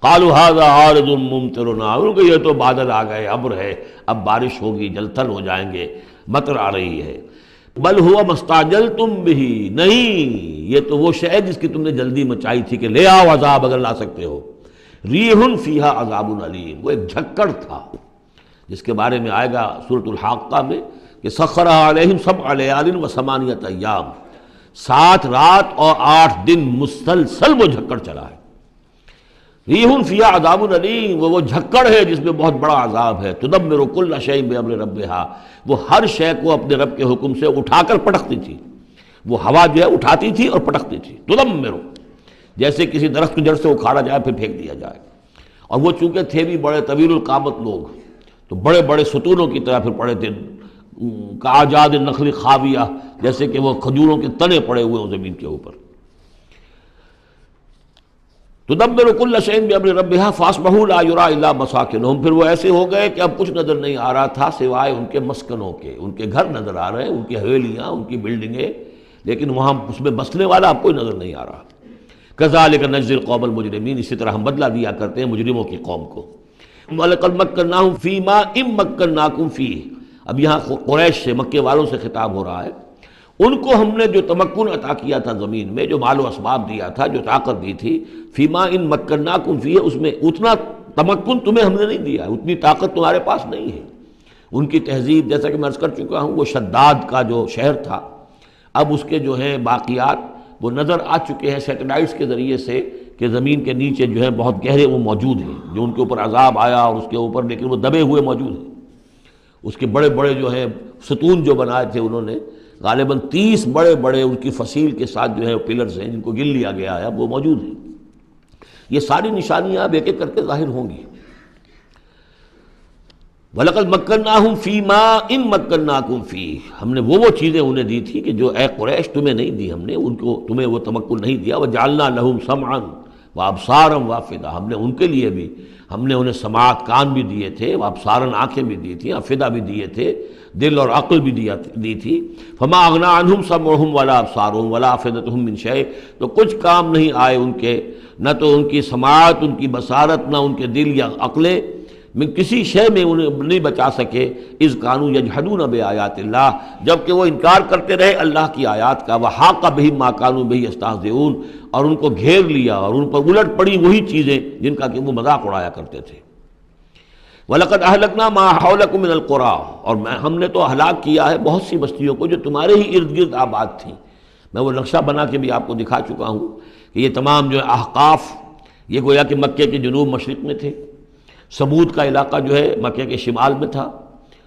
قالوا هذا عارض ممطرنا، کہ یہ تو بادل آ گئے، ابر ہے، اب بارش ہوگی، جل تھل ہو جائیں گے، مطر آ رہی ہے۔ بل هو ما استعجلتم به، نہیں یہ تو وہ شے جس کی تم نے جلدی مچائی تھی کہ لے آؤ عذاب اگر لا سکتے ہو۔ ریح فیہا عذاب علیم، وہ ایک جھکڑ تھا جس کے بارے میں آئے گا سورۃ الحاقہ میں کہ سخرھا علیہم 7 لیال و 8 ایام، 7 رات اور 8 دن مسلسل وہ جھکڑ چلا ہے۔ ریح فیہا عذاب علیم، وہ جھکڑ ہے جس میں بہت بڑا عذاب ہے۔ تدمر کل شیء بامر ربھا، وہ ہر شے کو اپنے رب کے حکم سے اٹھا کر پٹکتی تھی، وہ ہوا جو ہے اٹھاتی تھی اور پٹکتی تھی۔ تدمر، جیسے کسی درخت کی جڑ سے اکھاڑا جائے پھر پھینک دیا جائے، اور وہ چونکہ تھے بھی بڑے طویل القامت لوگ تو بڑے بڑے ستونوں کی طرح پھر پڑے تھے، کاجاد النخل خاویہ، جیسے کہ وہ کھجوروں کے تنے پڑے ہوئے ہیں زمین کے اوپر۔ تدبر کل شیء بامر ربھا فاصبحوا لا یری الا مساکنہم، پھر وہ ایسے ہو گئے کہ اب کچھ نظر نہیں آ رہا تھا سوائے ان کے مسکنوں کے، ان کے گھر نظر آ رہے ہیں، ان کی حویلیاں، ان کی بلڈنگیں، لیکن وہاں اس میں بسنے والا اب کوئی نظر نہیں آ رہا۔ کذالک نجزی القوم المجرمین، اسی طرح ہم بدلہ دیا کرتے ہیں مجرموں کی قوم کو۔ وَلَقَدْ مَكَّنَّاهُمْ فِي مَا إِن مَّكَّنَّاكُمْ فِيهِ، اب یہاں قریش سے، مکے والوں سے خطاب ہو رہا ہے، ان کو ہم نے جو تمکن عطا کیا تھا زمین میں، جو مال و اسباب دیا تھا، جو طاقت دی تھی، فیما ان مکناکم فیہ، اس میں اتنا تمکن تمہیں ہم نے نہیں دیا، اتنی طاقت تمہارے پاس نہیں ہے۔ ان کی تہذیب، جیسا کہ میں عرض کر چکا ہوں، وہ شداد کا جو شہر تھا، اب اس کے جو ہیں باقیات وہ نظر آ چکے ہیں سیٹلائٹس کے ذریعے سے کہ زمین کے نیچے جو ہے بہت گہرے وہ موجود ہیں، جو ان کے اوپر عذاب آیا اور اس کے اوپر، لیکن وہ دبے ہوئے موجود ہیں۔ اس کے بڑے بڑے جو ہے ستون جو بنائے تھے انہوں نے، غالباً 30 بڑے بڑے ان کی فصیل کے ساتھ جو ہے پلرز ہیں جن کو گن لیا گیا ہے، اب وہ موجود ہیں۔ یہ ساری نشانیاں اب ایک ایک کر کے ظاہر ہوں گی۔ وَلَقَدْ مَكَّنَّاهُمْ فِي مَا إِن مَّكَّنَّاكُمْ فِيهِ، ہم نے وہ چیزیں انہیں دی تھی کہ جو اے قریش تمہیں نہیں دی، ہم نے ان کو، تمہیں وہ تمکن نہیں دیا۔ وَجَعَلْنَا لَهُمْ سَمْعًا وَأَبْصَارًا وَأَفْئِدَةً، ہم نے ان کے لیے بھی، ہم نے انہیں سماعت کان بھی دیے تھے، وَأَبْصَارًا آنکھیں بھی دی تھیں، افئدہ بھی دیے تھے، دل اور عقل بھی دی تھی۔ فما اغنی عنہم سمعہم ولا ابصارہم ولا افئدتہم من شیء، تو کچھ کام نہیں آئے ان کے، نہ تو ان کی سماعت، ان کی بصارت، نہ ان کے دل یا عقلیں، میں کسی شے میں انہیں نہیں بچا سکے۔ اذ کانوا یجحدون بآیات اللہ، جب کہ وہ انکار کرتے رہے اللہ کی آیات کا۔ وحاق بہم ما کانوا بہ یستہزئون، اور ان کو گھیر لیا اور ان پر الٹ پڑی وہی چیزیں جن کا کہ وہ مذاق اڑایا کرتے تھے۔ وَلَقَدْ أَهْلَكْنَا مَا حَوْلَكُم مِّنَ الْقُرَىٰ، اور ہم نے تو ہلاک کیا ہے بہت سی بستیوں کو جو تمہارے ہی ارد گرد آباد تھیں۔ میں وہ نقشہ بنا کے بھی آپ کو دکھا چکا ہوں کہ یہ تمام جو احقاف، یہ گویا کہ مکے کے جنوب مشرق میں تھے، سمود کا علاقہ جو ہے مکے کے شمال میں تھا،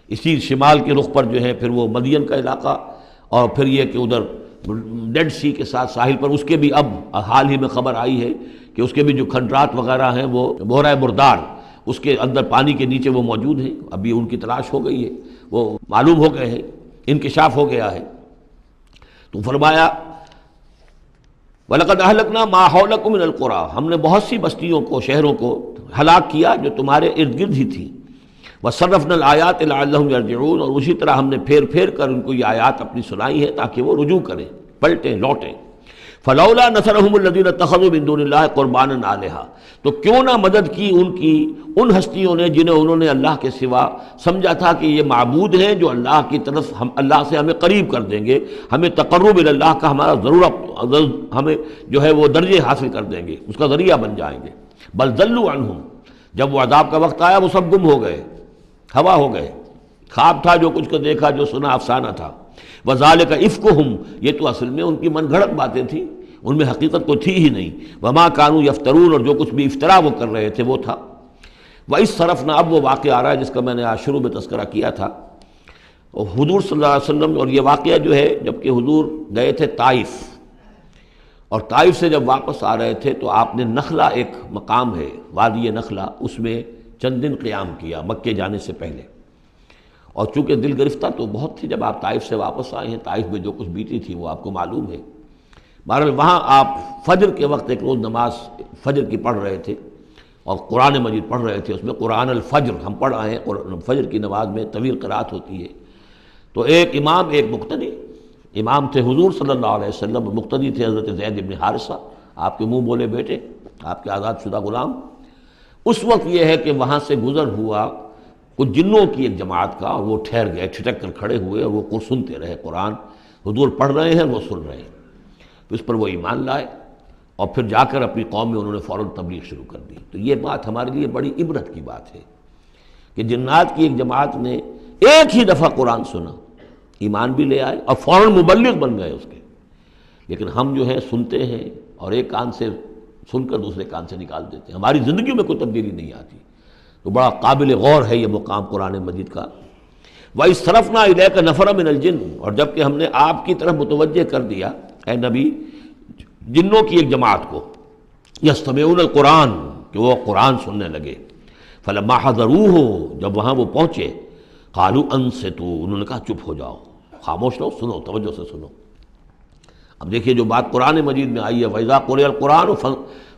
اسی شمال کے رخ پر جو ہے پھر وہ مدین کا علاقہ، اور پھر یہ کہ ادھر ڈیڈ سی کے ساتھ ساحل پر، اس کے بھی اب حال ہی میں خبر آئی ہے کہ اس کے بھی جو کھنڈرات وغیرہ ہیں وہ بحیرہ بردار، اس کے اندر پانی کے نیچے وہ موجود ہیں، ابھی ان کی تلاش ہو گئی ہے، وہ معلوم ہو گئے ہیں، انکشاف ہو گیا ہے۔ تو فرمایا وَلَقَدْ أَهْلَكْنَا مَا حَوْلَكُم مِّنَ الْقُرَىٰ، ہم نے بہت سی بستیوں کو، شہروں کو ہلاک کیا جو تمہارے ارد گرد ہی تھیں۔ وَصَرَّفْنَا الْآيَاتِ لَعَلَّهُمْ يَرْجِعُونَ، اور اسی طرح ہم نے پھیر پھیر کر ان کو یہ آیات اپنی سنائی ہے تاکہ وہ رجوع کریں، پلٹیں، لوٹیں۔ فَلَوْلَا نَصَرَهُمُ الَّذِينَ اتَّخَذُوا مِن دُونِ اللَّهِ قُرْبَانًا آلِهَةً، تو کیوں نہ مدد کی ان ہستیوں نے جنہیں انہوں نے اللہ کے سوا سمجھا تھا کہ یہ معبود ہیں جو اللہ کی طرف اللہ سے ہمیں قریب کر دیں گے، ہمیں تقرب اللہ کا ہمارا ضرورت، ہمیں جو ہے وہ درجے حاصل کر دیں گے، اس کا ذریعہ بن جائیں گے۔ بل ضلوا عنہم، جب وہ عذاب کا وقت آیا وہ سب گم ہو گئے، ہوا ہو گئے، خواب تھا جو کچھ کو دیکھا، جو سنا افسانہ تھا۔ وذالک افکہم، یہ تو اصل میں ان کی من گھڑت باتیں تھیں، ان میں حقیقت کو تھی ہی نہیں۔ وما کانوا یفترون، اور جو کچھ بھی افطرا وہ کر رہے تھے وہ تھا۔ وَإِذْ صَرَفْنَا، اب وہ واقعہ آ رہا ہے جس کا میں نے آج شروع میں تذکرہ کیا تھا، اور حضور صلی اللہ علیہ وسلم، اور یہ واقعہ جو ہے جب کہ حضور گئے تھے طائف، اور طائف سے جب واپس آ رہے تھے تو آپ نے نخلا، ایک مقام ہے وادی نخلا، اس میں چند دن قیام کیا مکے جانے سے پہلے۔ اور چونکہ دل گرفتہ تو بہت تھی جب آپ طائف سے واپس آئے ہیں، طائف میں جو کچھ بیتی تھی وہ آپ کو معلوم ہے۔ بہرحال وہاں آپ فجر کے وقت ایک روز نماز فجر کی پڑھ رہے تھے اور قرآن مجید پڑھ رہے تھے، اس میں قرآن الفجر ہم پڑھ آئے ہیں، فجر کی نماز میں طویل قرات ہوتی ہے۔ تو ایک امام، ایک مقتدی، امام تھے حضور صلی اللہ علیہ وسلم، مقتدی تھے حضرت زید بن حارثہ، آپ کے منہ بولے بیٹے، آپ کے آزاد شدہ غلام۔ اس وقت یہ ہے کہ وہاں سے گزر ہوا کچھ جنوں کی ایک جماعت کا، اور وہ ٹھہر گئے، چھٹک کر کھڑے ہوئے، اور وہ سنتے رہے قرآن، حضور پڑھ رہے ہیں وہ سن رہے ہیں۔ تو اس پر وہ ایمان لائے، اور پھر جا کر اپنی قوم میں انہوں نے فوراً تبلیغ شروع کر دی۔ تو یہ بات ہمارے لیے بڑی عبرت کی بات ہے کہ جنات کی ایک جماعت نے ایک ہی دفعہ قرآن سنا، ایمان بھی لے آئے اور فوراً مبلغ بن گئے اس کے۔ لیکن ہم جو ہے سنتے ہیں اور ایک کان سے سن کر دوسرے کان سے نکال دیتے ہیں، ہماری زندگیوں میں کوئی تبدیلی نہیں آتی۔ تو بڑا قابل غور ہے یہ مقام قرآن مجید کا۔ وَإِذْ صَرَفْنَا إِلَيْكَ نَفَرًا مِنَ الْجِنِّ، اور جب کہ ہم نے آپ کی طرف متوجہ کر دیا اے نبی جنوں کی ایک جماعت کو، یستمعون القرآن، کہ وہ قرآن سننے لگے۔ فلما حضروہ، جب وہاں وہ پہنچے، قالوا انصتوا، انہوں نے کہا چپ ہو جاؤ، خاموش رہو، سنو، توجہ سے سنو۔ اب دیکھیے جو بات قرآن مجید میں آئی ہے، وَإِذَا قُرِئَ الْقُرْآنُ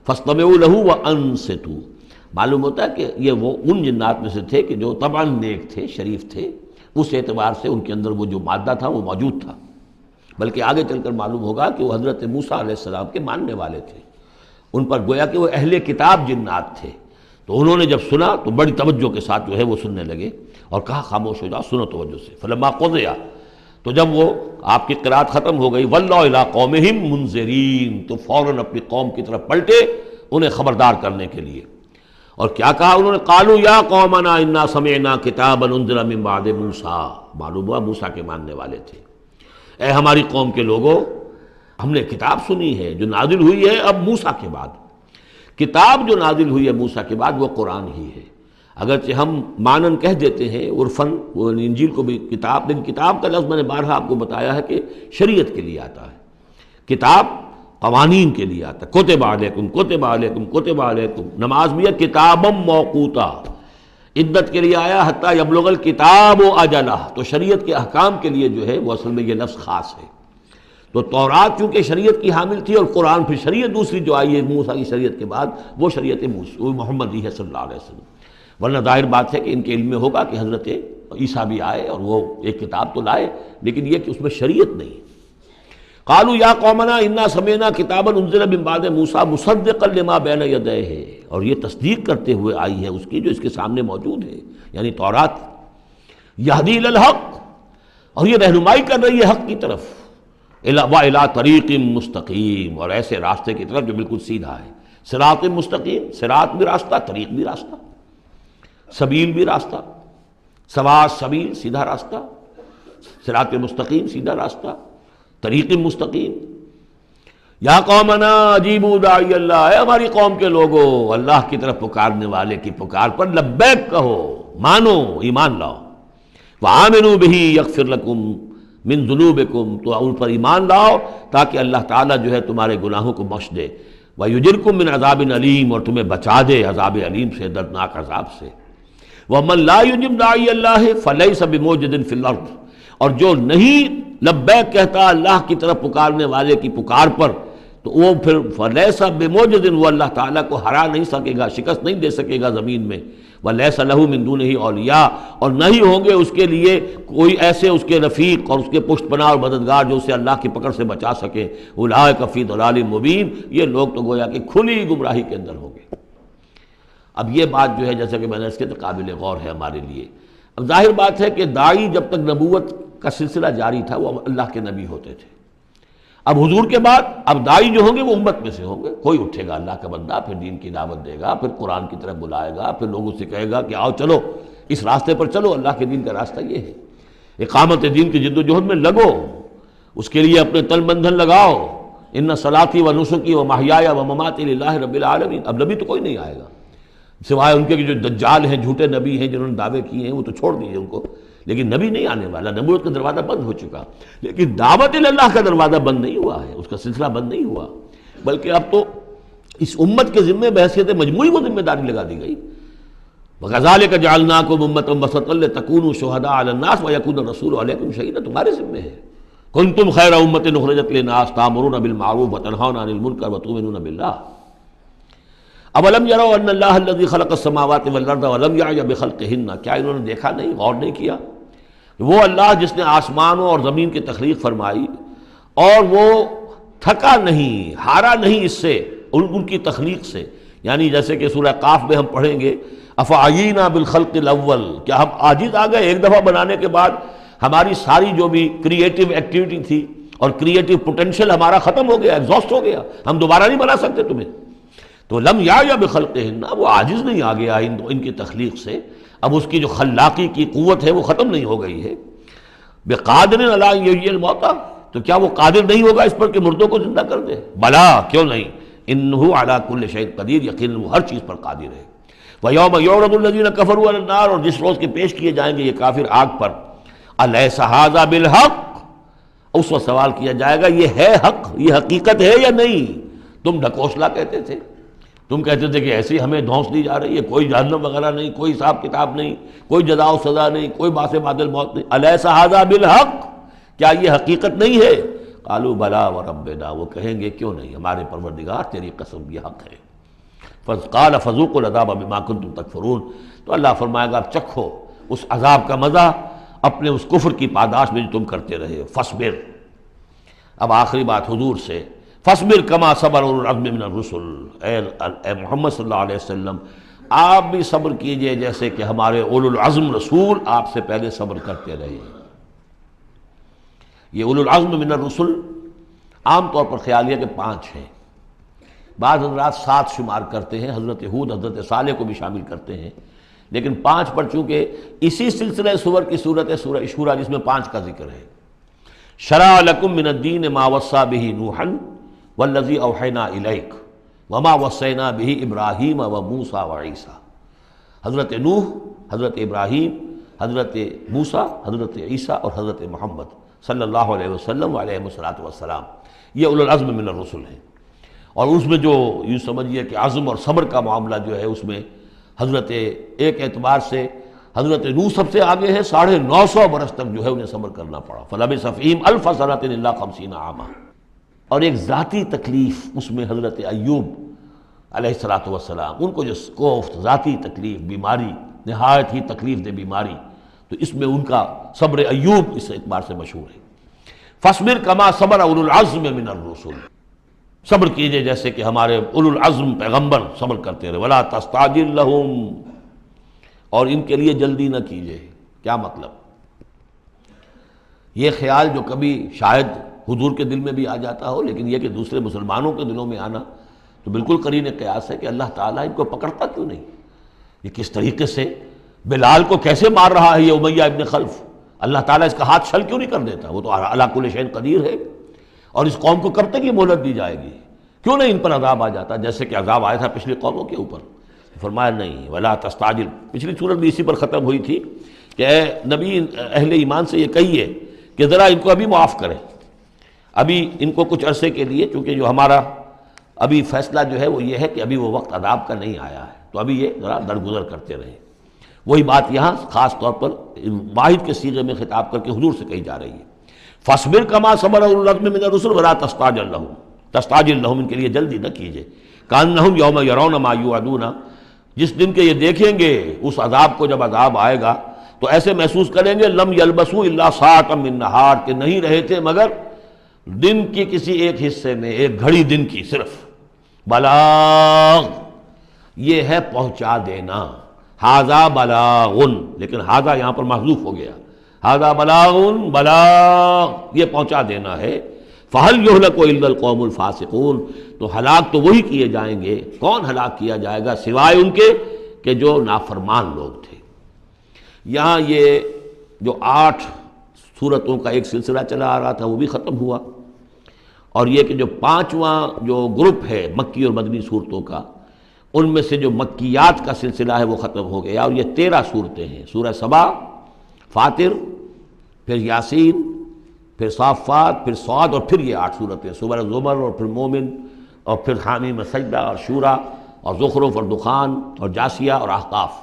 فَاسْتَمِعُوا لَهُ وَأَنصِتُوا، معلوم ہوتا ہے کہ یہ وہ ان جنات میں سے تھے کہ جو طبعاً نیک تھے، شریف تھے، اس اعتبار سے ان کے اندر وہ جو مادہ تھا وہ موجود تھا، بلکہ آگے چل کر معلوم ہوگا کہ وہ حضرت موسیٰ علیہ السلام کے ماننے والے تھے، ان پر گویا کہ وہ اہل کتاب جنات تھے۔ تو انہوں نے جب سنا تو بڑی توجہ کے ساتھ جو ہے وہ سننے لگے، اور کہا خاموش ہو جاؤ، سنو توجہ سے۔ فلما قضی، تو جب وہ آپ کی قرات ختم ہو گئی، وَلَّوْا إِلَىٰ قَوْمِهِمْ مُنذِرِينَ، تو فوراً اپنی قوم کی طرف پلٹے انہیں خبردار کرنے کے لیے۔ اور کیا کہا انہوں نے؟ قالوا یا قومنا انا سمعنا کتابا انزل من بعد موسیٰ، معلوم ہوا موسیٰ کے ماننے والے تھے۔ اے ہماری قوم کے لوگوں، ہم نے کتاب سنی ہے جو نازل ہوئی ہے اب موسیٰ کے بعد، کتاب جو نازل ہوئی ہے موسیٰ کے بعد وہ قرآن ہی ہے۔ اگرچہ ہم مانن کہہ دیتے ہیں عرفاً، وہ انجیل کو بھی کتاب، لیکن کتاب کا لفظ میں نے بارہا آپ کو بتایا ہے کہ شریعت کے لیے آتا ہے، کتاب قوانین کے لیے آتا ہے۔ کتب علیکم کتب علیکم کتب علیکم، نماز بھی ہے کتابم موقوتا، عدت کے لیے آیا حتیٰ یبلغ الکتاب اجلہ، تو شریعت کے احکام کے لیے جو ہے وہ اصل میں یہ لفظ خاص ہے۔ تو تورات چونکہ شریعت کی حامل تھی، اور قرآن پھر شریعت دوسری جو آئی ہے موسیٰ کی شریعت کے بعد، وہ شریعت محمدی ہے صلی اللہ علیہ وسلم۔ ورنہ ظاہر بات ہے کہ ان کے علم میں ہوگا کہ حضرت عیسیٰ بھی آئے اور وہ ایک کتاب تو لائے، لیکن یہ کہ اس میں شریعت نہیں۔ قالوا یا قومنا انا سمعنا کتابا انزل من بعد موسیٰ مصدقا لما بین یدیہ، اور یہ تصدیق کرتے ہوئے آئی ہے اس کی جو اس کے سامنے موجود ہے، یعنی تورات۔ یہدی الی الحق، اور یہ رہنمائی کر رہی ہے حق کی طرف، وَإِلَىٰ طَرِیقٍ مُسْتَقِیم، اور ایسے راستے کی طرف جو بالکل سیدھا ہے۔ صراط مستقیم، صراط بھی راستہ، طریق بھی راستہ، سبیل بھی راستہ، سواء السبیل سیدھا راستہ، صراط مستقیم سیدھا راستہ، طریق مستقیم۔ یا قومنا اجیبوا داعی اللہ، اے ہماری قوم کے لوگوں، اللہ کی طرف پکارنے والے کی پکار پر لبیک کہو، مانو، ایمان لاؤ۔ وآمنوا بہ یغفر لکم من ذنوبکم، تو ان پر ایمان لاؤ تاکہ اللہ تعالیٰ جو ہے تمہارے گناہوں کو بخش دے۔ ویجرکم من عذاب علیم، اور تمہیں بچا دے عذاب علیم سے، دردناک عذاب سے۔ ومن لا یجب داعی اللہ فلیس بموجد فی الارض، اور جو نہیں لبیک کہتا اللہ کی طرف پکارنے والے کی پکار پر، تو وہ پھر فلیس بموجد، وہ اللہ تعالیٰ کو ہرا نہیں سکے گا، شکست نہیں دے سکے گا زمین میں، ولیس لہ من دونہ اولیاء، اور نہیں ہوں گے اس کے لیے کوئی ایسے اس کے رفیق اور اس کے پشت پناہ اور مددگار جو اسے اللہ کی پکڑ سے بچا سکے۔ اولئک فی ضلال مبین، یہ لوگ تو گویا کہ کھلی گمراہی کے اندر ہوں گے۔ اب یہ بات جو ہے جیسا کہ میں نے اس کے قابل غور ہے ہمارے لیے۔ اب ظاہر بات ہے کہ داعی جب تک نبوت کا سلسلہ جاری تھا وہ اللہ کے نبی ہوتے تھے۔ اب حضور کے بعد اب داعی جو ہوں گے وہ امت میں سے ہوں گے، کوئی اٹھے گا اللہ کا بندہ، پھر دین کی دعوت دے گا، پھر قرآن کی طرف بلائے گا، پھر لوگوں سے کہے گا کہ آؤ چلو اس راستے پر چلو، اللہ کے دین کا راستہ یہ ہے، اقامت دین کی جد و جہد میں لگو، اس کے لیے اپنے تن بندھن لگاؤ، ان صلاتی و نسکی و محیایا و مماتی للہ رب العالمین۔ اب نبی تو کوئی نہیں آئے گا سوائے ان کے جو دجال ہیں، جھوٹے نبی ہیں جنہوں نے دعوے کیے ہیں، وہ تو چھوڑ دیجیے ان کو، لیکن نبی نہیں آنے والا، نبوت کا دروازہ بند ہو چکا۔ لیکن دعوت اللہ کا دروازہ بند نہیں ہوا ہے، اس کا سلسلہ بند نہیں ہوا، بلکہ اب تو اس امت کے ذمے بحیثیت مجموعی وہ ذمہ داری لگا دی گئی۔ وَكَذَلِكَ جَعَلْنَاكُمْ أُمَّةً وَسَطًا لِتَكُونُوا شُهَدَاءَ عَلَى النَّاسِ وَيَكُونَ الرَّسُولُ عَلَيْكُمْ شَهِيدًا، تمہارے ذمے ہے۔ كُنتُمْ خَيْرَ أُمَّةٍ أُخْرِجَتْ لِلنَّاسِ تَأْمُرُونَ بِالْمَعْرُوفِ وَتَنْهَوْنَ عَنِ الْمُنكَرِ وَتُؤْمِنُونَ بِاللَّهِ اولم يروا ان اللہ الذي خلق السماوات والارض ولم يعي بخلقهن، کیا انہوں نے دیکھا نہیں، غور نہیں کیا؟ وہ اللہ جس نے آسمانوں اور زمین کی تخلیق فرمائی اور وہ تھکا نہیں، ہارا نہیں اس سے، ان کی تخلیق سے، یعنی جیسے کہ سورہ قاف میں ہم پڑھیں گے افعینا بالخلق الاول، کیا ہم عاجز آ گئے ایک دفعہ بنانے کے بعد؟ ہماری ساری جو بھی کریٹو ایکٹیویٹی تھی اور کریٹو پوٹینشیل ہمارا ختم ہو گیا، ایگزاسٹ ہو گیا، ہم دوبارہ نہیں بنا سکتے تمہیں؟ تو لم یا بخلقہن، وہ عاجز نہیں آ گیا ان کی تخلیق سے، اب اس کی جو خلاقی کی قوت ہے وہ ختم نہیں ہو گئی ہے۔ بقادر علی ان یحیی الموتیٰ، تو کیا وہ قادر نہیں ہوگا اس پر کہ مردوں کو زندہ کر دے؟ بلا، کیوں نہیں، انہ علی کل شیء قدیر، یقیناً وہ ہر چیز پر قادر ہے۔ ویوم یعرض الذین کفروا علی النار، اور جس روز کے پیش کیے جائیں گے یہ کافر آگ پر، الیس ھذا بالحق، اس وقت سوال کیا جائے گا یہ ہے حق، یہ حقیقت ہے یا نہیں؟ تم ڈھکوسلا کہتے تھے، تم کہتے تھے کہ ایسی ہمیں دھونس دی جا رہی ہے، کوئی جہنم وغیرہ نہیں، کوئی حساب کتاب نہیں، کوئی جزا و سزا نہیں، کوئی باس بعد الموت نہیں، الیس ھذا بالحق، کیا یہ حقیقت نہیں ہے؟ قالوا بلا وربنا، وہ کہیں گے کیوں نہیں، ہمارے پروردگار تیری قسم یہ حق ہے۔ قال فذوقوا العذاب بما کنتم تکفرون، تو اللہ فرمائے گا اب چکھو اس عذاب کا مزہ اپنے اس کفر کی پاداش میں جو تم کرتے رہے، فاصبر۔ اب آخری بات حضور سے، فاصبر کما صبر اولو العزم من الرسل، اے محمد صلی اللہ علیہ وسلم آپ بھی صبر کیجئے جیسے کہ ہمارے اولو العزم رسول آپ سے پہلے صبر کرتے رہے۔ یہ اولو العزم من الرسل عام طور پر خیال ہے کہ 5 ہیں، بعض حضرات 7 شمار کرتے ہیں، حضرت ہود حضرت صالح کو بھی شامل کرتے ہیں، لیکن 5 پر چونکہ اسی سلسلہ سور کی صورت ہے سورہ شورى جس میں 5 کا ذکر ہے۔ شرع لکم من الدین ما وصى به نوحا والذی اوحینا الیک وما وصینا به ابراہیم وموسیٰ وعیسیٰ، حضرت نوح، حضرت ابراہیم، حضرت موسیٰ، حضرت عیسیٰ اور حضرت محمد صلی اللہ علیہ وسلم علیہ الصلوۃ والسلام، یہ اولو العزم من الرسل ہیں۔ اور اس میں جو یوں سمجھیے کہ عزم اور صبر کا معاملہ جو ہے اس میں حضرت ایک اعتبار سے حضرت نوح سب سے آگے ہے، 950 برس تک جو ہے انہیں صبر کرنا پڑا، فلبث فیہم 1000 سنۃ الا 50 عاما۔ اور ایک ذاتی تکلیف اس میں حضرت ایوب علیہ الصلوۃ والسلام، ان کو جو کوفت ذاتی تکلیف، بیماری، نہایت ہی تکلیف دہ بیماری، تو اس میں ان کا صبر ایوب اس اعتبار سے مشہور ہے۔ فاصبر کما صبر اولو العزم من الرسل، صبر کیجئے جیسے کہ ہمارے اولو العزم پیغمبر صبر کرتے رہے، ولا تستعجل لہم، اور ان کے لیے جلدی نہ کیجئے۔ کیا مطلب؟ یہ خیال جو کبھی شاید حضور کے دل میں بھی آ جاتا ہو، لیکن یہ کہ دوسرے مسلمانوں کے دلوں میں آنا تو بالکل قرین قیاس ہے کہ اللہ تعالیٰ ان کو پکڑتا کیوں نہیں؟ یہ کس طریقے سے بلال کو کیسے مار رہا ہے یہ امیہ ابن خلف، اللہ تعالیٰ اس کا ہاتھ چھل کیوں نہیں کر دیتا؟ وہ تو علی کل شیء قدیر ہے۔ اور اس قوم کو کب تک یہ مہلت دی جائے گی؟ کیوں نہیں ان پر عذاب آ جاتا جیسے کہ عذاب آیا تھا پچھلی قوموں کے اوپر؟ فرمایا نہیں، ولا تستعجل، پچھلی صورت بھی اسی پر ختم ہوئی تھی کہ اے نبی اہل ایمان سے یہ کہیے کہ ذرا ان کو ابھی معاف کریں، ابھی ان کو کچھ عرصے کے لیے، چونکہ جو ہمارا ابھی فیصلہ جو ہے وہ یہ ہے کہ ابھی وہ وقت عذاب کا نہیں آیا ہے، تو ابھی یہ ذرا درگزر کرتے رہیں۔ وہی بات یہاں خاص طور پر واحد کے صیغے میں خطاب کر کے حضور سے کہی جا رہی ہے، فاصبر کما صبر اولو العزم من الرسل ولا تستعجل لہم، تستعجل لہم، ان کے لیے جلدی نہ کیجیے، کانہم یوم یرون ما یوعدون، جس دن کے یہ دیکھیں گے اس عذاب کو، جب عذاب آئے گا تو ایسے محسوس کریں گے لم یلبسوا الا ساعۃ من نہار، کہ نہیں رہے تھے مگر دن کی کسی ایک حصے میں، ایک گھڑی دن کی صرف۔ بلاغ، یہ ہے پہنچا دینا، ھذا بلاغ، لیکن ھذا یہاں پر محذوف ہو گیا، ھذا بلاغ، بلاغ یہ پہنچا دینا ہے۔ فہل یہلک الا القوم الفاسقون، تو ہلاک تو وہی کیے جائیں گے، کون ہلاک کیا جائے گا سوائے ان کے کہ جو نافرمان لوگ تھے۔ یہاں یہ جو 8 سورتوں کا ایک سلسلہ چلا آ رہا تھا وہ بھی ختم ہوا، اور یہ کہ جو 5واں جو گروپ ہے مکی اور مدنی صورتوں کا، ان میں سے جو مکیات کا سلسلہ ہے وہ ختم ہو گیا، اور یہ 13 صورتیں ہیں، سورہ سبا، فاطر، پھر یاسین، پھر صافات، پھر صاد، اور پھر یہ 8 صورتیں، سورہ زمر، اور پھر مومن، اور پھر حامیم سجدہ، اور شورا، اور زخرف، اور دخان، اور جاسیہ، اور احقاف۔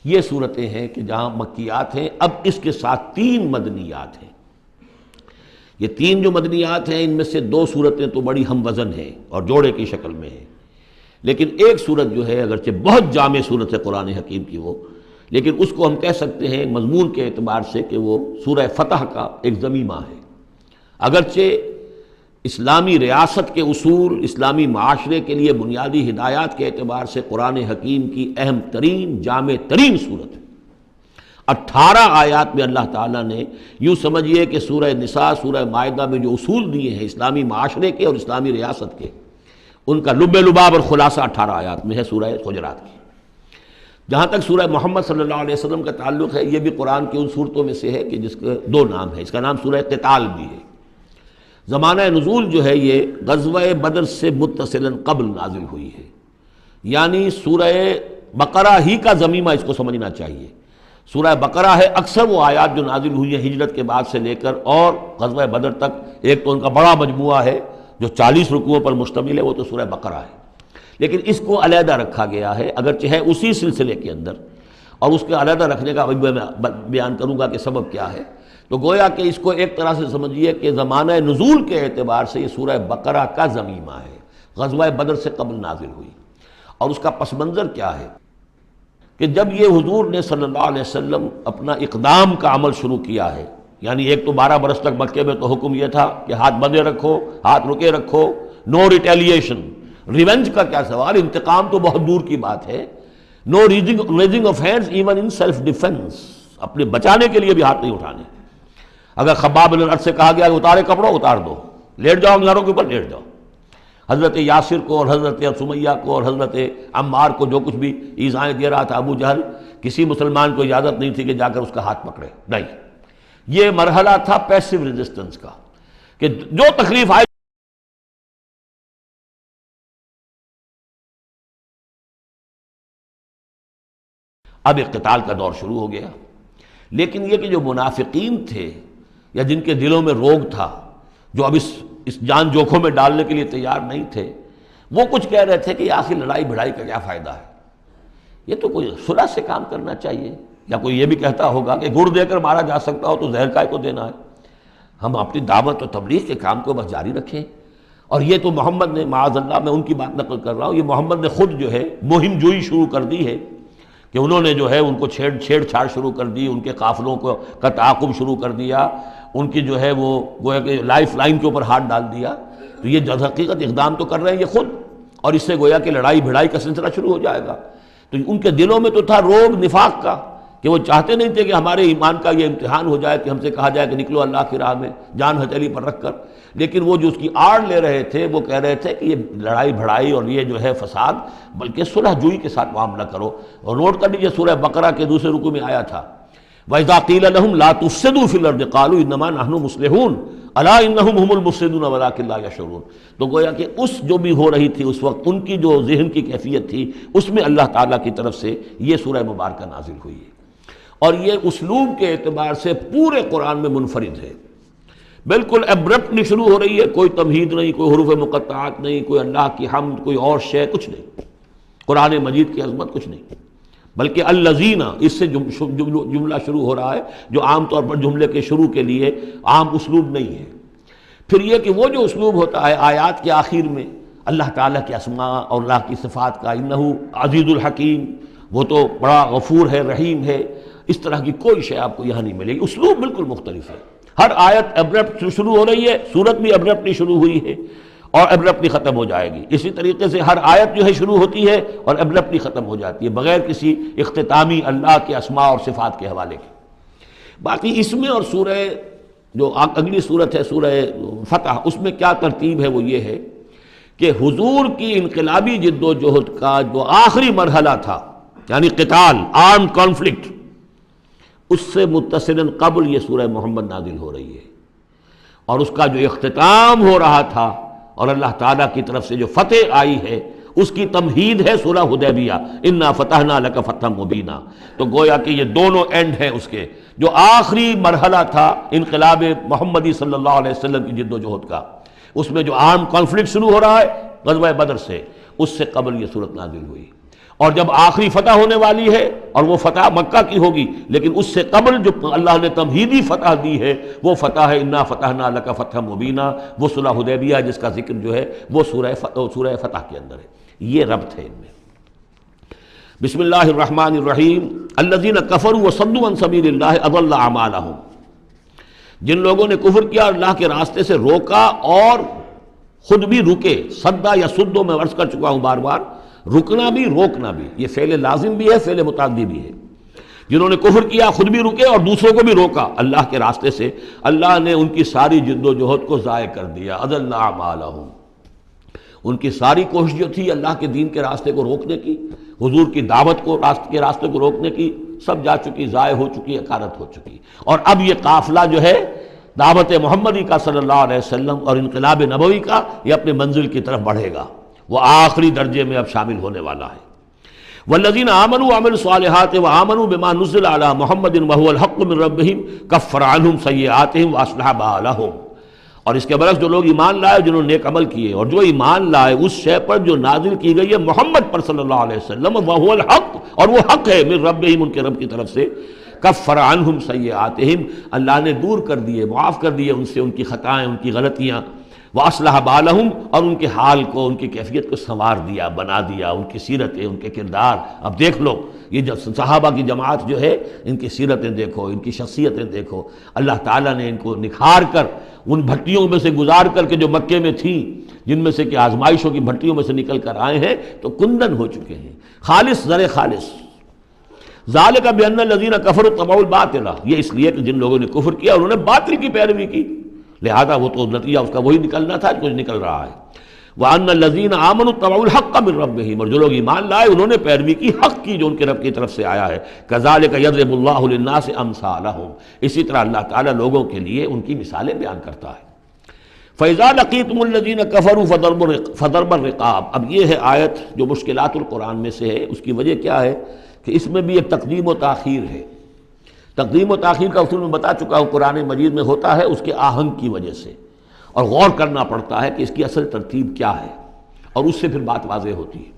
یہ صورتیں ہیں کہ جہاں مکیات ہیں۔ اب اس کے ساتھ 3 مدنیات ہیں۔ یہ 3 جو مدنیات ہیں ان میں سے 2 صورتیں تو بڑی ہم وزن ہیں اور جوڑے کی شکل میں ہیں، لیکن ایک صورت جو ہے اگرچہ بہت جامع صورت ہے قرآن حکیم کی وہ، لیکن اس کو ہم کہہ سکتے ہیں مضمون کے اعتبار سے کہ وہ سورہ فتح کا ایک ضمیمہ ہے۔ اگرچہ اسلامی ریاست کے اصول، اسلامی معاشرے کے لیے بنیادی ہدایات کے اعتبار سے قرآن حکیم کی اہم ترین، جامع ترین صورت ہے۔ 18 آیات میں اللہ تعالیٰ نے، یوں سمجھیے کہ سورہ نساء، سورہ مائدہ میں جو اصول دیے ہیں اسلامی معاشرے کے اور اسلامی ریاست کے، ان کا لب لباب اور خلاصہ 18 آیات میں ہے سورہ حجرات کی۔ جہاں تک سورہ محمد صلی اللہ علیہ وسلم کا تعلق ہے، یہ بھی قرآن کی ان صورتوں میں سے ہے کہ جس کے 2 نام ہیں، اس کا نام سورہ قتال بھی ہے۔ زمانہ نزول جو ہے یہ غزوہ بدر سے متصلاً قبل نازل ہوئی ہے، یعنی سورہ بقرہ ہی کا ضمیمہ اس کو سمجھنا چاہیے۔ سورہ بقرہ ہے، اکثر وہ آیات جو نازل ہوئی ہیں ہجرت کے بعد سے لے کر اور غزوہ بدر تک، ایک تو ان کا بڑا مجموعہ ہے جو 40 رکوعوں پر مشتمل ہے، وہ تو سورہ بقرہ ہے، لیکن اس کو علیحدہ رکھا گیا ہے، اگرچہ ہے اسی سلسلے کے اندر، اور اس کے علیحدہ رکھنے کا میں بیان کروں گا کہ سبب کیا ہے۔ تو گویا کہ اس کو ایک طرح سے سمجھیے کہ زمانہ نزول کے اعتبار سے یہ سورہ بقرہ کا ضمیمہ ہے، غزوہ بدر سے قبل نازل ہوئی۔ اور اس کا پس منظر کیا ہے کہ جب یہ حضور نے صلی اللہ علیہ وسلم اپنا اقدام کا عمل شروع کیا ہے، یعنی ایک تو 12 برس تک مکے میں تو حکم یہ تھا کہ ہاتھ بندھے رکھو، ہاتھ رکے رکھو، نو ریٹیلیشن، ریونج کا کیا سوال، انتقام تو بہت دور کی بات ہے، no raising of hands even in self defence, اپنے بچانے کے لیے بھی ہاتھ نہیں اٹھانے۔ اگر خباب بن الارت سے کہا گیا کہ اتارے کپڑوں، اتار دو، لیٹ جاؤ انگاروں کے اوپر لیٹ جاؤ۔ حضرت یاسر کو اور حضرت سمیہ کو اور حضرت عمار کو جو کچھ بھی ایذائیں دے رہا تھا ابو جہل، کسی مسلمان کو اجازت نہیں تھی کہ جا کر اس کا ہاتھ پکڑے، نہیں۔ یہ مرحلہ تھا پیسو ریزسٹنس کا، کہ جو تکلیف آئے اب اقتتال کا دور شروع ہو گیا۔ لیکن یہ کہ جو منافقین تھے یا جن کے دلوں میں روگ تھا، جو اب اس جان جوکھوں میں ڈالنے کے لیے تیار نہیں تھے، وہ کچھ کہہ رہے تھے کہ آخر لڑائی بھڑائی کا کیا فائدہ ہے، یہ تو کوئی صلح سے کام کرنا چاہیے۔ یا کوئی یہ بھی کہتا ہوگا کہ گڑ دے کر مارا جا سکتا ہو تو زہر کائے کو دینا ہے، ہم اپنی دعوت و تبلیغ کے کام کو بس جاری رکھیں۔ اور یہ تو محمد نے، معاذ اللہ میں ان کی بات نقل کر رہا ہوں، یہ محمد نے خود جو ہے مہم جوئی شروع کر دی ہے کہ انہوں نے جو ہے ان کو چھیڑ چھاڑ شروع کر دی، ان کے قافلوں کا تعاقب شروع کر دیا، ان کی جو ہے وہ گویا کہ لائف لائن کے اوپر ہاتھ ڈال دیا۔ تو یہ جد حقیقت اقدام تو کر رہے ہیں یہ خود، اور اس سے گویا کہ لڑائی بھڑائی کا سلسلہ شروع ہو جائے گا۔ تو ان کے دلوں میں تو تھا روگ نفاق کا، کہ وہ چاہتے نہیں تھے کہ ہمارے ایمان کا یہ امتحان ہو جائے کہ ہم سے کہا جائے کہ نکلو اللہ کی راہ میں جان ہتھیلی پر رکھ کر، لیکن وہ جو اس کی آڑ لے رہے تھے وہ کہہ رہے تھے کہ یہ لڑائی بھڑائی اور یہ جو ہے فساد، بلکہ صلح جوئی کے ساتھ معاملہ کرو۔ اور نوٹ کر لیجیے سورہ بقرہ کے دوسرے رکوع میں آیا تھا وَإِذَا قِيلَ لَهُمْ لَا تُفْسِدُوا فِي الْأَرْضِ قَالُوا إِنَّمَا نَحْنُ مُصْلِحُونَ أَلَا إِنَّهُمْ هُمُ الْمُفْسِدُونَ وَلَٰكِن لَا يَشْعُرُونَ۔ تو گویا کہ اس جو بھی ہو رہی تھی اس وقت، ان کی جو ذہن کی کیفیت تھی، اس میں اللہ تعالیٰ کی طرف سے یہ سورہ مبارکہ نازل ہوئی ہے، اور یہ اسلوب کے اعتبار سے پورے قرآن میں منفرد ہے۔ بالکل ابرپٹلی شروع ہو رہی ہے، کوئی تمہید نہیں، کوئی حروف مقطعات نہیں، کوئی اللہ کی حمد، کوئی اور شے، کچھ نہیں، قرآن مجید کی عظمت کچھ نہیں، بلکہ الذین، اس سے جملہ شروع ہو رہا ہے جو عام طور پر جملے کے شروع کے لیے عام اسلوب نہیں ہے۔ پھر یہ کہ وہ جو اسلوب ہوتا ہے آیات کے آخر میں اللہ تعالیٰ کے اسماء اور اللہ کی صفات کا، انہو عزیز الحکیم، وہ تو بڑا غفور ہے، رحیم ہے، اس طرح کی کوئی شے آپ کو یہاں نہیں ملے گی۔ اسلوب بالکل مختلف ہے۔ ہر آیت ابرپٹ شروع ہو رہی ہے، سورت بھی ابرپٹلی شروع ہوئی ہے اور ابرپٹلی ختم ہو جائے گی۔ اسی طریقے سے ہر آیت جو ہے شروع ہوتی ہے اور ابرپٹلی ختم ہو جاتی ہے، بغیر کسی اختتامی اللہ کے اسماء اور صفات کے حوالے کے۔ باقی اس میں اور سورہ جو اگلی صورت ہے سورہ فتح، اس میں کیا ترتیب ہے وہ یہ ہے کہ حضور کی انقلابی جد و جہد کا جو آخری مرحلہ تھا، یعنی قتال، آرم کانفلکٹ، اس سے متصلاً قبل یہ سورہ محمد نازل ہو رہی ہے، اور اس کا جو اختتام ہو رہا تھا اور اللہ تعالیٰ کی طرف سے جو فتح آئی ہے اس کی تمہید ہے سورہ حدیبیہ، انا فتحنا لک فتحا مبینا۔ تو گویا کہ یہ دونوں اینڈ ہیں اس کے، جو آخری مرحلہ تھا انقلاب محمدی صلی اللہ علیہ وسلم کی جد و جہد کا، اس میں جو عام کانفلکٹ شروع ہو رہا ہے غزوہ بدر سے، اس سے قبل یہ صورت نازل ہوئی۔ اور جب آخری فتح ہونے والی ہے، اور وہ فتح مکہ کی ہوگی، لیکن اس سے قبل جو اللہ نے تمہیدی فتح دی ہے وہ فتح ہے انا فتحنا لک فتحا مبینا، وہ صلح حدیبیہ جس کا ذکر جو ہے وہ سورہ فتح کے اندر ہے۔ یہ ربط ہے ان میں۔ بسم اللہ الرحمن الرحیم۔ الذین کفروا وصدوا عن سبیل اللہ اضل اعمالہم، جن لوگوں نے کفر کیا اور اللہ کے راستے سے روکا اور خود بھی رکے، صدا یا سدو میں عرض کر چکا ہوں بار بار، رکنا بھی روکنا بھی، یہ فعل لازم بھی ہے، فعل متعدی بھی ہے۔ جنہوں نے کفر کیا خود بھی رکے اور دوسروں کو بھی روکا اللہ کے راستے سے، اللہ نے ان کی ساری جد و جہد کو ضائع کر دیا۔ اضل اعمالہم، ان کی ساری کوشش جو تھی اللہ کے دین کے راستے کو روکنے کی، حضور کی دعوت کو کے راستے کو روکنے کی، سب جا چکی، ضائع ہو چکی، اکارت ہو چکی۔ اور اب یہ قافلہ جو ہے دعوت محمدی کا صلی اللہ علیہ وسلم اور انقلاب نبوی کا، یہ اپنے منزل کی طرف بڑھے گا، وہ آخری درجے میں اب شامل ہونے والا ہے۔ والذین آمنوا وعملوا الصالحات وآمنوا بما نزل علی محمد وهو الحق من ربهم کفر عنہم سیئاتہم واصلح بالہم، اور اس کے برعکس جو لوگ ایمان لائے، جنہوں نے نیک عمل کیے اور جو ایمان لائے اس شے پر جو نازل کی گئی ہے محمد پر صلی اللہ علیہ وسلم، وهو الحق، اور وہ حق ہے، من ربهم، ان کے رب کی طرف سے، کفر عنہم سیئاتہم، اللہ نے دور کر دیے، معاف کر دیے ان سے ان کی خطائیں، ان کی غلطیاں، واصلح بالہم، اور ان کے حال کو، ان کی کیفیت کو سنوار دیا، بنا دیا، ان کی سیرتیں، ان کے کردار۔ اب دیکھ لو یہ جو صحابہ کی جماعت جو ہے، ان کی سیرتیں دیکھو، ان کی شخصیتیں دیکھو، اللہ تعالیٰ نے ان کو نکھار کر ان بھٹیوں میں سے گزار کر کے جو مکے میں تھیں، جن میں سے کہ آزمائشوں کی بھٹیوں میں سے نکل کر آئے ہیں، تو کندن ہو چکے ہیں، خالص زر خالص۔ ذالک بان الذین کفروا اتبعوا الباطل، یہ اس لیے کہ جن لوگوں نے کفر کیا انہوں نے باطل کی پیروی کی، لہذا وہ تو نتیجہ اس کا وہی نکلنا تھا کچھ نکل رہا ہے۔ وَأَنَّ الَّذِينَ آمَنُوا اتَّبَعُوا الْحَقَّ مِن رَبِّهِمْ، اور جو لوگ ایمان لائے انہوں نے پیروی کی حق کی جو ان کے رب کی طرف سے آیا ہے۔ كَذَلِكَ يَضْرِبُ اللَّهُ لِلنَّاسِ أَمْثَالَهُمْ، اسی طرح اللہ تعالیٰ لوگوں کے لیے ان کی مثالیں بیان کرتا ہے۔ فَإِذَا لَقِيتُمُ الَّذِينَ كَفَرُوا فَضَرْبَ الرِّقَابِ، اب یہ ہے آیت جو مشکلات القرآن میں سے ہے۔ اس کی وجہ کیا ہے کہ اس میں بھی ایک تقدیم و تاخیر ہے۔ تقدیم و تاخیر کا اصول میں بتا چکا ہوں، قرآن مجید میں ہوتا ہے اس کے آہنگ کی وجہ سے، اور غور کرنا پڑتا ہے کہ اس کی اصل ترتیب کیا ہے، اور اس سے پھر بات واضح ہوتی ہے۔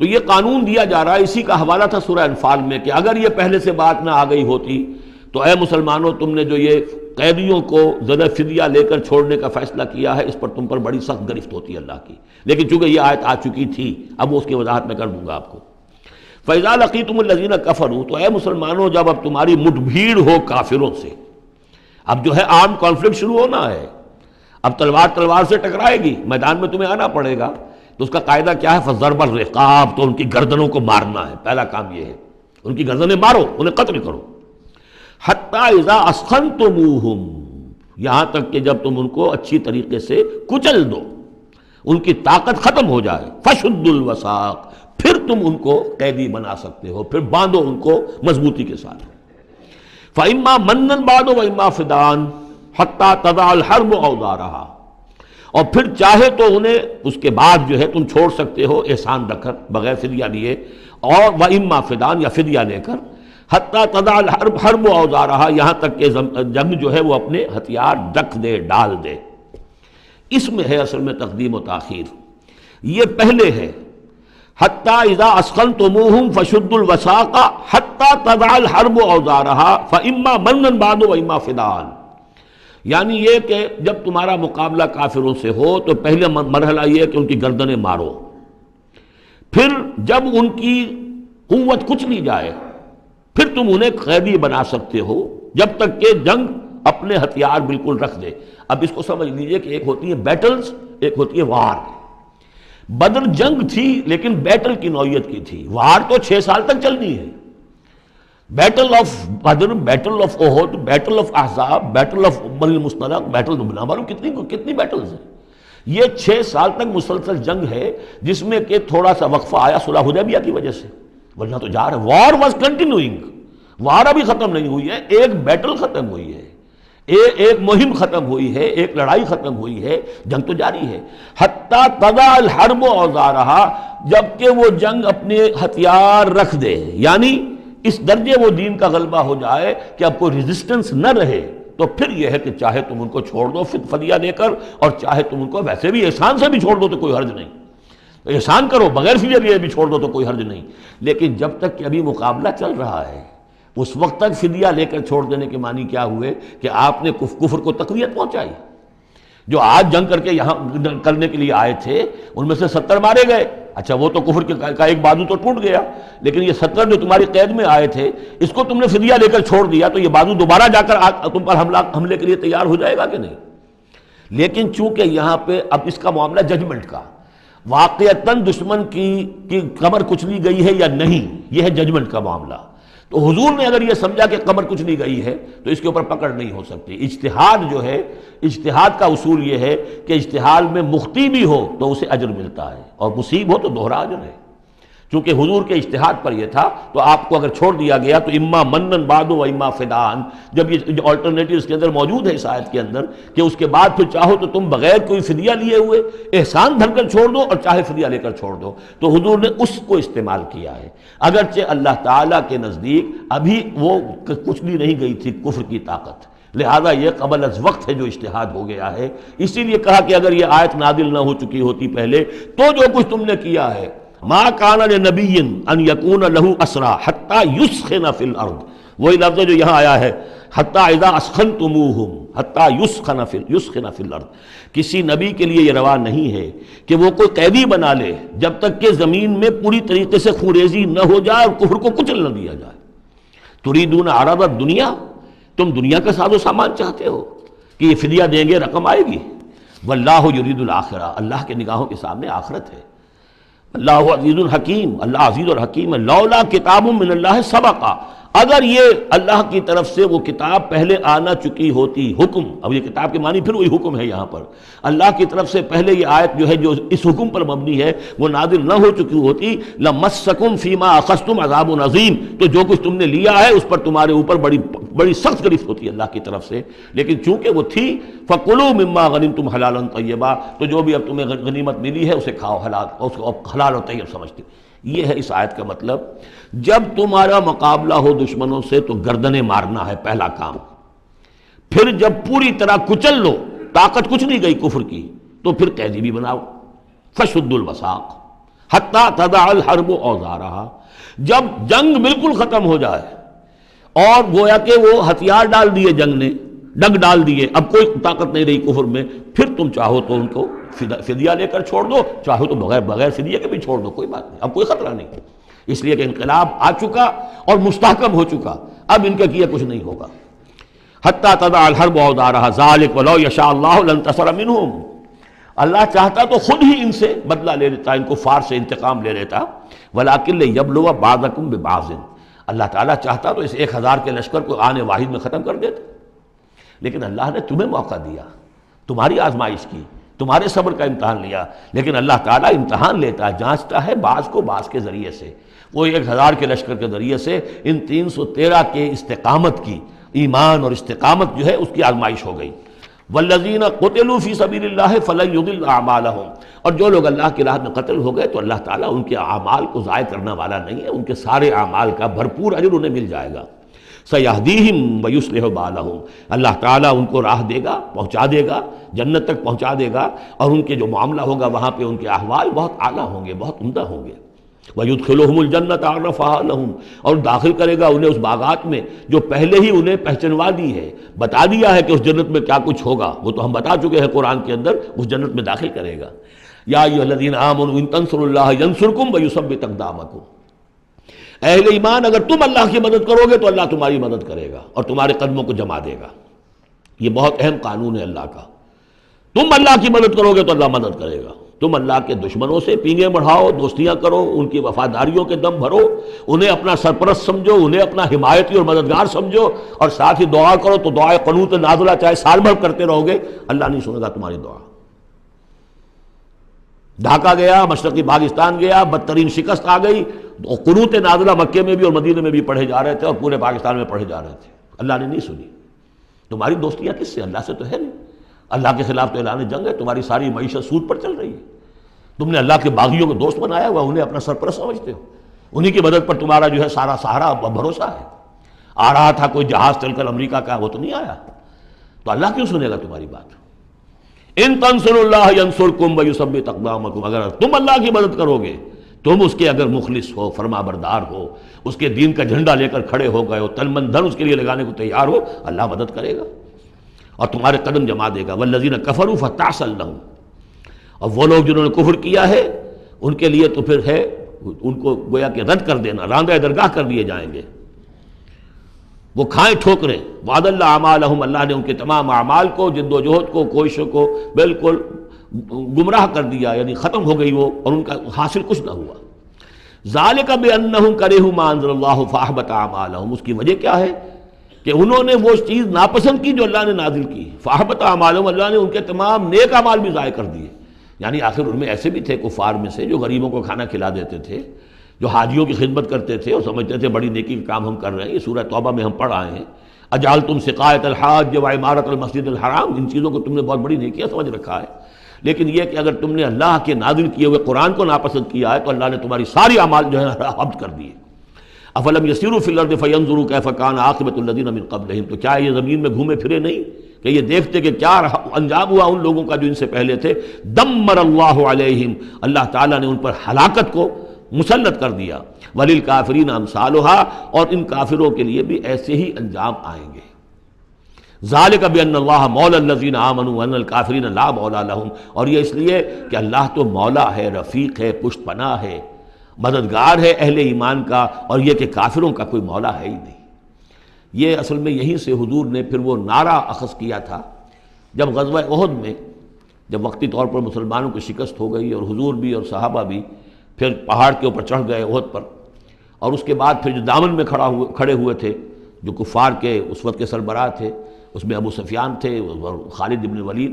تو یہ قانون دیا جا رہا ہے، اسی کا حوالہ تھا سورہ انفال میں کہ اگر یہ پہلے سے بات نہ آ گئی ہوتی تو اے مسلمانوں، تم نے جو یہ قیدیوں کو زر فدیہ لے کر چھوڑنے کا فیصلہ کیا ہے، اس پر تم پر بڑی سخت گرفت ہوتی ہے اللہ کی، لیکن چونکہ یہ آیت آ چکی تھی، اب وہ اس کی وضاحت میں کر دوں گا آپ کو۔ فَإِذَا لَقِيتُمُ الَّذِينَ كَفَرُوا، تو اے مسلمانوں جب اب تمہاری مٹ بھیڑ ہو کافروں سے، اب جو ہے عام کانفلکٹ شروع ہونا ہے، اب تلوار سے ٹکرائے گی، میدان میں تمہیں آنا پڑے گا، تو اس کا قاعدہ کیا ہے؟ فَضَرْبَ الرِّقَابِ، تو ان کی گردنوں کو مارنا ہے، پہلا کام یہ ہے، ان کی گردنیں مارو، انہیں قتل کرو۔ حَتَّى إِذَا أَسْخَنْتُمُوهُمْ، یہاں تک کہ جب تم ان کو اچھی طریقے سے کچل دو، ان کی طاقت ختم ہو جائے، فَشُدُّ الْوَثَاقِ، پھر تم ان کو قیدی بنا سکتے ہو، پھر باندھو ان کو مضبوطی کے ساتھ۔ فَإِمَّا مَنًّا بَعْدُ وَإِمَّا فِدَاءً حَتَّى تَضَعَ الْحَرْبُ أَوْزَارَهَا، اور پھر چاہے تو انہیں اس کے بعد جو ہے تم چھوڑ سکتے ہو احسان رکھ کر، بغیر فدیہ لیے، اور وَإِمَّا فِدَاءً، یا فدیہ لے کر، حَتَّى تَضَعَ الْحَرْبُ أَوْزَارَهَا، یہاں تک کہ جنگ جو ہے وہ اپنے ہتھیار رکھ دے، ڈال دے۔ اس میں ہے اصل میں تقدیم و تاخیر، یہ پہلے ہے حَتَّى إِذَا أَسْخَنْتُمُوهُمْ فَشُدُّوا الْوَثَاقَ حَتَّى تَضَعَ الْحَرْبُ أَوْزَارَهَا فَإِمَّا مَنًّا بَعْدُ وَإِمَّا فِدَاءً، یعنی یہ کہ جب تمہارا مقابلہ کافروں سے ہو تو پہلے مرحلہ یہ ہے کہ ان کی گردنیں مارو، پھر جب ان کی قوت کچھ نہیں جائے پھر تم انہیں قیدی بنا سکتے ہو جب تک کہ جنگ اپنے ہتھیار بالکل رکھ دے۔ اب اس کو سمجھ لیجئے کہ ایک ہوتی ہے بیٹلز، ایک ہوتی ہے وار۔ بدر جنگ تھی لیکن بیٹل کی نوعیت کی تھی، وار تو 6 سال تک چلنی ہے۔ Battle of Badr, battle of Uhud, battle of Ahzab, battle of Bani al Mustaliq, battle نہ معلوم کتنی بیٹلز ہیں۔ یہ 6 سال تک مسلسل جنگ ہے جس میں کہ تھوڑا سا وقفہ آیا صلح حدیبیہ کی وجہ سے، ورنہ تو جا رہا ہے۔ وار واز کنٹینیوئنگ، وار ابھی ختم نہیں ہوئی ہے، ایک بیٹل ختم ہوئی ہے، ایک مہم ختم ہوئی ہے، ایک لڑائی ختم ہوئی ہے، جنگ تو جاری ہے۔ حتیٰ تضع الحرب اوزارہا، جبکہ وہ جنگ اپنے ہتھیار رکھ دے، یعنی اس درجے وہ دین کا غلبہ ہو جائے کہ اب کوئی ریزسٹنس نہ رہے، تو پھر یہ ہے کہ چاہے تم ان کو چھوڑ دو فدیہ لے کر، اور چاہے تم ان کو ویسے بھی احسان سے بھی چھوڑ دو تو کوئی حرج نہیں، احسان کرو بغیر فدیہ لیے بھی چھوڑ دو تو کوئی حرج نہیں۔ لیکن جب تک کہ ابھی مقابلہ چل رہا ہے اس وقت تک فدیہ لے کر چھوڑ دینے کے معنی کیا ہوئے کہ آپ نے کفر کو تقویت پہنچائی۔ جو آج جنگ کر کے یہاں کرنے کے لیے آئے تھے ان میں سے 70 مارے گئے، اچھا وہ تو کفر کا ایک بازو تو ٹوٹ گیا، لیکن یہ 70 جو تمہاری قید میں آئے تھے اس کو تم نے فدیہ لے کر چھوڑ دیا تو یہ بازو دوبارہ جا کر تم پر حملے کے لیے تیار ہو جائے گا کہ نہیں؟ لیکن چونکہ یہاں پہ اب اس کا معاملہ ججمنٹ کا، واقعتاً دشمن کی کمر کچلی گئی ہے یا نہیں، یہ ہے ججمنٹ کا معاملہ۔ تو حضور نے اگر یہ سمجھا کہ قمر کچلی گئی ہے تو اس کے اوپر پکڑ نہیں ہو سکتی۔ اجتہاد جو ہے، اجتہاد کا اصول یہ ہے کہ اجتہاد میں مخطی بھی ہو تو اسے اجر ملتا ہے اور مصیب ہو تو دوہرا اجر ہے۔ چونکہ حضور کے اجتہاد پر یہ تھا تو آپ کو اگر چھوڑ دیا گیا تو اما منن بعد و اما فدان، جب یہ آلٹرنیٹو اس کے اندر موجود ہے اس آیت کے اندر کہ اس کے بعد پھر چاہو تو تم بغیر کوئی فدیہ لیے ہوئے احسان دھر کر چھوڑ دو اور چاہے فدیہ لے کر چھوڑ دو، تو حضور نے اس کو استعمال کیا ہے۔ اگرچہ اللہ تعالیٰ کے نزدیک ابھی وہ کچلی نہیں گئی تھی کفر کی طاقت، لہذا یہ قبل از وقت ہے جو اجتہاد ہو گیا ہے۔ اسی لیے کہا کہ اگر یہ آیت نازل نہ ہو چکی ہوتی پہلے تو جو کچھ تم نے کیا ہے، ما کان لنبی ان یکون لہ اسرا حتی یسخن فی الارض، وہی لفظ ہے جو یہاں آیا ہے حتی اذا اسخنتموہم حتی یسخن فی الارض۔ کسی نبی کے لیے یہ روا نہیں ہے کہ وہ کوئی قیدی بنا لے جب تک کہ زمین میں پوری طریقے سے خونریزی نہ ہو جائے اور کفر کو کچل نہ دیا جائے۔ تریدون عرض الدنیا، تم دنیا کا ساز و سامان چاہتے ہو کہ یہ فدیہ دیں گے رقم آئے گی، واللہ یرید الآخرہ، اللہ کے نگاہوں کے سامنے آخرت ہے۔ اللہ عزیز الحکیم، اللہ عزیز اور حکیم ہے۔ لولا کتاب من اللہ سبقا، اگر یہ اللہ کی طرف سے وہ کتاب پہلے آنا چکی ہوتی، حکم، اب یہ کتاب کے معنی پھر وہی حکم ہے یہاں پر، اللہ کی طرف سے پہلے یہ آیت جو ہے جو اس حکم پر مبنی ہے وہ نازل نہ ہو چکی ہوتی، لمسکم فیما اخذتم عذاب عظیم، تو جو کچھ تم نے لیا ہے اس پر تمہارے اوپر بڑی سخت گرفت ہوتی ہے اللہ کی طرف سے، لیکن چونکہ وہ تھی فَقُلُوا مِمَّا غَنِمْتُمْ حَلَالًا طَيِّبًا، تو جو بھی اب تمہیں غنیمت ملی ہے اسے کھاؤ حلال، اس کو حلال اور طیب سمجھتے۔ یہ ہے اس آیت کا مطلب، جب تمہارا مقابلہ ہو دشمنوں سے تو گردنیں مارنا ہے پہلا کام، پھر جب پوری طرح کچل لو، طاقت کچھ نہیں گئی کفر کی، تو پھر قیدی بھی بناؤ، فَشُدُّ الْوَثَاقَ حَتَّى تَضَعَ الْحَرْبُ أَوْزَارَهَا، جب جنگ بالکل ختم ہو جائے اور گویا کہ وہ ہتھیار ڈال دیے جنگ نے، ڈگ ڈال دیے، اب کوئی طاقت نہیں رہی کفر میں، پھر تم چاہو تو ان کو فدیہ لے کر چھوڑ دو، چاہو تو بغیر فدیہ کے بھی چھوڑ دو، کوئی بات نہیں، اب کوئی خطرہ نہیں، اس لیے کہ انقلاب آ چکا اور مستحکم ہو چکا، اب ان کے کیے کچھ نہیں ہوگا۔ حتیٰ تضع الحرب اوزارها ذلک ولو یشاء اللہ لانتصر منہم، اللہ چاہتا تو خود ہی ان سے بدلہ لے لیتا، ان کفار سے انتقام لے لیتا، ولکن لیبلو بعضکم ببعض، اللہ تعالیٰ چاہتا تو اس 1000 کے لشکر کو آنے واحد میں ختم کر دیتا، لیکن اللہ نے تمہیں موقع دیا، تمہاری آزمائش کی، تمہارے صبر کا امتحان لیا، لیکن اللہ تعالیٰ امتحان لیتا ہے، جانچتا ہے بعض کو بعض کے ذریعے سے، وہ 1000 کے لشکر کے ذریعے سے ان 313 کے استقامت کی، ایمان اور استقامت جو ہے اس کی آزمائش ہو گئی۔ والذین قتلوا فی سبیل اللہ فلن یضل اعمالہم، اور جو لوگ اللہ کی راہ میں قتل ہو گئے تو اللہ تعالیٰ ان کے اعمال کو ضائع کرنے والا نہیں ہے، ان کے سارے اعمال کا بھرپور اجر انہیں مل جائے گا۔ سیہدیہم ویصلح بالہم، اللہ تعالیٰ ان کو راہ دے گا، پہنچا دے گا، جنت تک پہنچا دے گا، اور ان کے جو معاملہ ہوگا وہاں پہ ان کے احوال بہت اعلیٰ ہوں گے، بہت عمدہ ہوں گے۔ وَيُدْخِلُهُمُ الْجَنَّةَ عَرَّفَهَا لَهُمْ، اور داخل کرے گا انہیں اس باغات میں جو پہلے ہی انہیں پہچنوا دی ہے، بتا دیا ہے کہ اس جنت میں کیا کچھ ہوگا، وہ تو ہم بتا چکے ہیں قرآن کے اندر، اس جنت میں داخل کرے گا۔ یا ایھا الذین آمنوا ان تنصروا اللہ ینصرکم ویثبت اقدامکم، اہل ایمان اگر تم اللہ کی مدد کرو گے تو اللہ تمہاری مدد کرے گا اور تمہارے قدموں کو جما دے گا۔ یہ بہت اہم قانون ہے اللہ کا، تم اللہ کی مدد کرو گے تو اللہ مدد کرے گا۔ تم اللہ کے دشمنوں سے پینگیں بڑھاؤ، دوستیاں کرو، ان کی وفاداریوں کے دم بھرو، انہیں اپنا سرپرست سمجھو، انہیں اپنا حمایتی اور مددگار سمجھو، اور ساتھ ہی دعا کرو تو دعائے قنوت نازلہ چاہے سال بھر کرتے رہو گے، اللہ نہیں سنے گا تمہاری دعا۔ ڈھاکہ گیا، مشرقی پاکستان گیا، بدترین شکست آ گئی، قنوت نازلہ مکے میں بھی اور مدینے میں بھی پڑھے جا رہے تھے اور پورے پاکستان میں پڑھے جا رہے تھے، اللہ نے نہیں سنی۔ تمہاری دوستیاں کس سے؟ اللہ سے تو ہے نہیں۔ اللہ کے خلاف تو اعلان جنگ ہے، تمہاری ساری معیشت سود پر چل رہی ہے، تم نے اللہ کے باغیوں کو دوست بنایا ہوا، انہیں اپنا سرپرست سمجھتے ہو، انہی کی مدد پر تمہارا جو ہے سارا سہارا بھروسہ ہے۔ آ رہا تھا کوئی جہاز چل کر امریکہ کا، وہ تو نہیں آیا، تو اللہ کیوں سنے گا تمہاری بات؟ ان تنصروا اللہ ینصرکم ویثبت اقدامکم، اگر تم اللہ کی مدد کرو گے، تم اس کے اگر مخلص ہو، فرما بردار ہو، اس کے دین کا جھنڈا لے کر کھڑے ہو گئے ہو، تن من دھن اس کے لیے لگانے کو تیار ہو، اللہ مدد کرے گا اور تمہارے قدم جما دے گا۔ والذین کفروا فتعسا لهم، اور وہ لوگ جنہوں نے کفر کیا ہے ان کے لیے تو پھر ہے ان کو گویا کہ رد کر دینا، راندہ درگاہ کر دیے جائیں گے، وہ کھائیں ٹھوکریں۔ وعد اللہ اعمالہم، اللہ نے ان کے تمام اعمال کو، جد و جہد کو، کوششوں کو بالکل گمراہ کر دیا، یعنی ختم ہو گئی وہ، اور ان کا حاصل کچھ نہ ہوا۔ ذالک بانہم کرہوا ما انزل اللہ فاحبط اعمالہم، اس کی وجہ کیا ہے کہ انہوں نے وہ چیز ناپسند کی جو اللہ نے نازل کی، فاحبط اعمالہم، اللہ نے ان کے تمام نیک اعمال بھی ضائع کر دیے۔ یعنی آخر ان میں ایسے بھی تھے کفار میں سے جو غریبوں کو کھانا کھلا دیتے تھے، جو حاجیوں کی خدمت کرتے تھے اور سمجھتے تھے بڑی نیکی کا کام ہم کر رہے ہیں۔ یہ سورہ توبہ میں ہم پڑھ آئے ہیں، اجعلتم سقایۃ الحاج وعمارۃ المسجد الحرام، ان چیزوں کو تم نے بہت بڑی نیکیاں سمجھ رکھا ہے، لیکن یہ کہ اگر تم نے اللہ کے نازل کیے ہوئے قرآن کو ناپسند کیا ہے تو اللہ نے تمہاری ساری اعمال جو ہے حبط کر دیے۔ افلم یسیروا فی الارض فینظروا کیف کان عاقبۃ الذین من قبلہم، تو کیا یہ زمین میں گھومے پھرے نہیں کہ یہ دیکھتے کہ کیا انجام ہوا ان لوگوں کا جو ان سے پہلے تھے؟ دمر اللہ علیہم، اللہ تعالیٰ نے ان پر ہلاکت کو مسلط کر دیا۔ وللکافرین امثالھا، اور ان کافروں کے لیے بھی ایسے ہی انجام آئیں گے۔ ذالک بان اللہ مولا الذین آمنوا وان الکافرین لا مولا لہم، اور یہ اس لیے کہ اللہ تو مولا ہے، رفیق ہے، پشت پناہ ہے، مددگار ہے اہل ایمان کا، اور یہ کہ کافروں کا کوئی مولا ہے ہی نہیں۔ یہ اصل میں یہیں سے حضور نے پھر وہ نعرہ اخذ کیا تھا جب غزوہ احد میں، جب وقتی طور پر مسلمانوں کی شکست ہو گئی اور حضور بھی اور صحابہ بھی پھر پہاڑ کے اوپر چڑھ گئے احد پر، اور اس کے بعد پھر جو دامن میں کھڑے ہوئے تھے جو کفار کے اس وقت کے سربراہ تھے، اس میں ابو سفیان تھے اور خالد بن ولید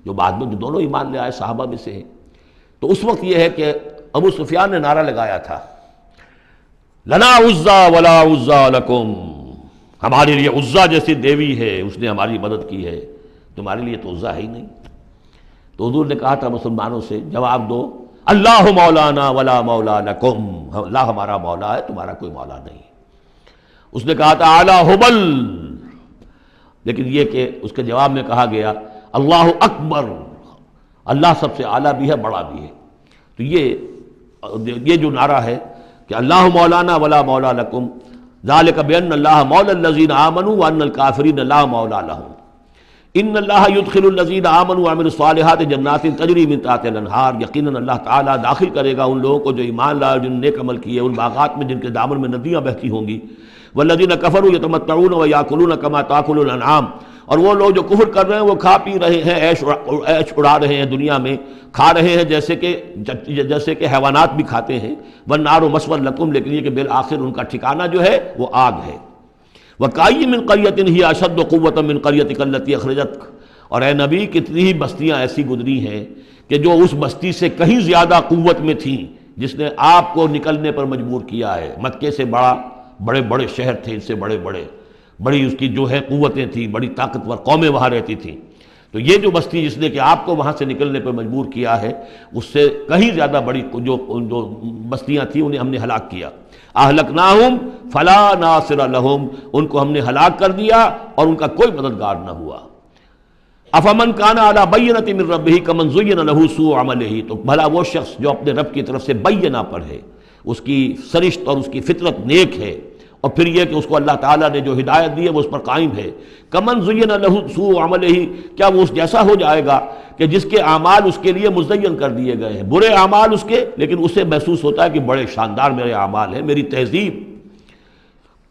جو بعد میں جو دونوں ایمان لے آئے صحابہ میں سے ہیں۔ تو اس وقت یہ ہے کہ ابو سفیان نے نعرہ لگایا تھا، لنا عزا ولا عزا لکم، ہمارے لیے عزا جیسی دیوی ہے، اس نے ہماری مدد کی ہے، تمہارے لیے تو عزا ہے ہی نہیں۔ تو حضور نے کہا تھا مسلمانوں سے جواب دو، اللہ مولانا ولا مولا لکم، اللہ ہمارا مولا ہے، تمہارا کوئی مولا نہیں۔ اس نے کہا تھا اعلی حبل، لیکن یہ کہ اس کے جواب میں کہا گیا اللہ اکبر، اللہ سب سے اعلیٰ بھی ہے، بڑا بھی ہے۔ تو یہ جو نعرہ ہے کہ اللہ مولانا ولا مولا لکم، ذالک بان اللہ مولا الذین آمنوا وان الکافرین لا مولا لہم، ان اللہ یدخل الذین آمنوا وعملوا الصالحات جنات تجری من تحتها الانہار، یقیناً اللہ تعالیٰ داخل کرے گا ان لوگوں کو جو ایمان لائے اور جنہوں نے نیک عمل کیے ان باغات میں جن کے دامن میں ندیاں بہتی ہوں گی۔ والذین کفروا یتمتعون ویاکلون کما تاکل الانعام، اور وہ لوگ جو کفر کر رہے ہیں وہ کھا پی رہے ہیں، عیش اڑا رہے ہیں دنیا میں، کھا رہے ہیں جیسے کہ حیوانات بھی کھاتے ہیں۔ والنار مثوی لکم، لیکن یہ کہ بالآخر ان کا ٹھکانہ جو ہے وہ آگ ہے۔ وَكَأَيٍّ مِّن قَرْيَةٍ هِيَ أَشَدُّ قُوَّةً مِّن قَرْيَتِكَ الَّتِي أَخْرَجَتْكَ، اور اے نبی کتنی ہی بستیاں ایسی گزری ہیں کہ جو اس بستی سے کہیں زیادہ قوت میں تھیں جس نے آپ کو نکلنے پر مجبور کیا ہے۔ مکے سے بڑے بڑے شہر تھے، اس سے بڑی اس کی جو ہے قوتیں تھیں، بڑی طاقتور قومیں وہاں رہتی تھیں، تو یہ جو بستی جس نے کہ آپ کو وہاں سے نکلنے پر مجبور کیا ہے اس سے کہیں زیادہ بڑی جو بستیاں تھیں انہیں ہم نے ہلاک کیا۔ اہلکناہم فلا ناصر لہم، ان کو ہم نے ہلاک کر دیا اور ان کا کوئی مددگار نہ ہوا۔ افمن کان علی بینۃ من ربہ کمن زین لہ سوء عملہ، تو بھلا وہ شخص جو اپنے رب کی طرف سے بینہ پر ہے، اس کی سرشت اور اس کی فطرت نیک ہے، اور پھر یہ کہ اس کو اللہ تعالیٰ نے جو ہدایت دی ہے وہ اس پر قائم ہے۔ کمن زین لہ سوء عملہ، کیا وہ اس جیسا ہو جائے گا کہ جس کے اعمال اس کے لیے مزین کر دیے گئے ہیں، برے اعمال اس کے، لیکن اسے محسوس ہوتا ہے کہ بڑے شاندار میرے اعمال ہیں، میری تہذیب،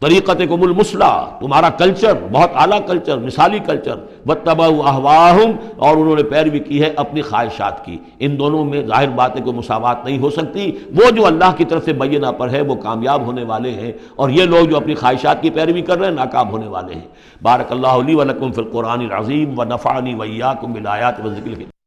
طریقتکم المثلی، تمہارا کلچر بہت اعلیٰ کلچر، مثالی کلچر، واتبعوا اہواہم، اور انہوں نے پیروی کی ہے اپنی خواہشات کی۔ ان دونوں میں ظاہر بات ہے کوئی مساوات نہیں ہو سکتی۔ وہ جو اللہ کی طرف سے بینہ پر ہے وہ کامیاب ہونے والے ہیں، اور یہ لوگ جو اپنی خواہشات کی پیروی کر رہے ہیں ناکام ہونے والے ہیں۔ بارک اللہ لی ولکم فی القرآن العظیم ونفعنی وإیاکم بالآیات والذکر الحکیم۔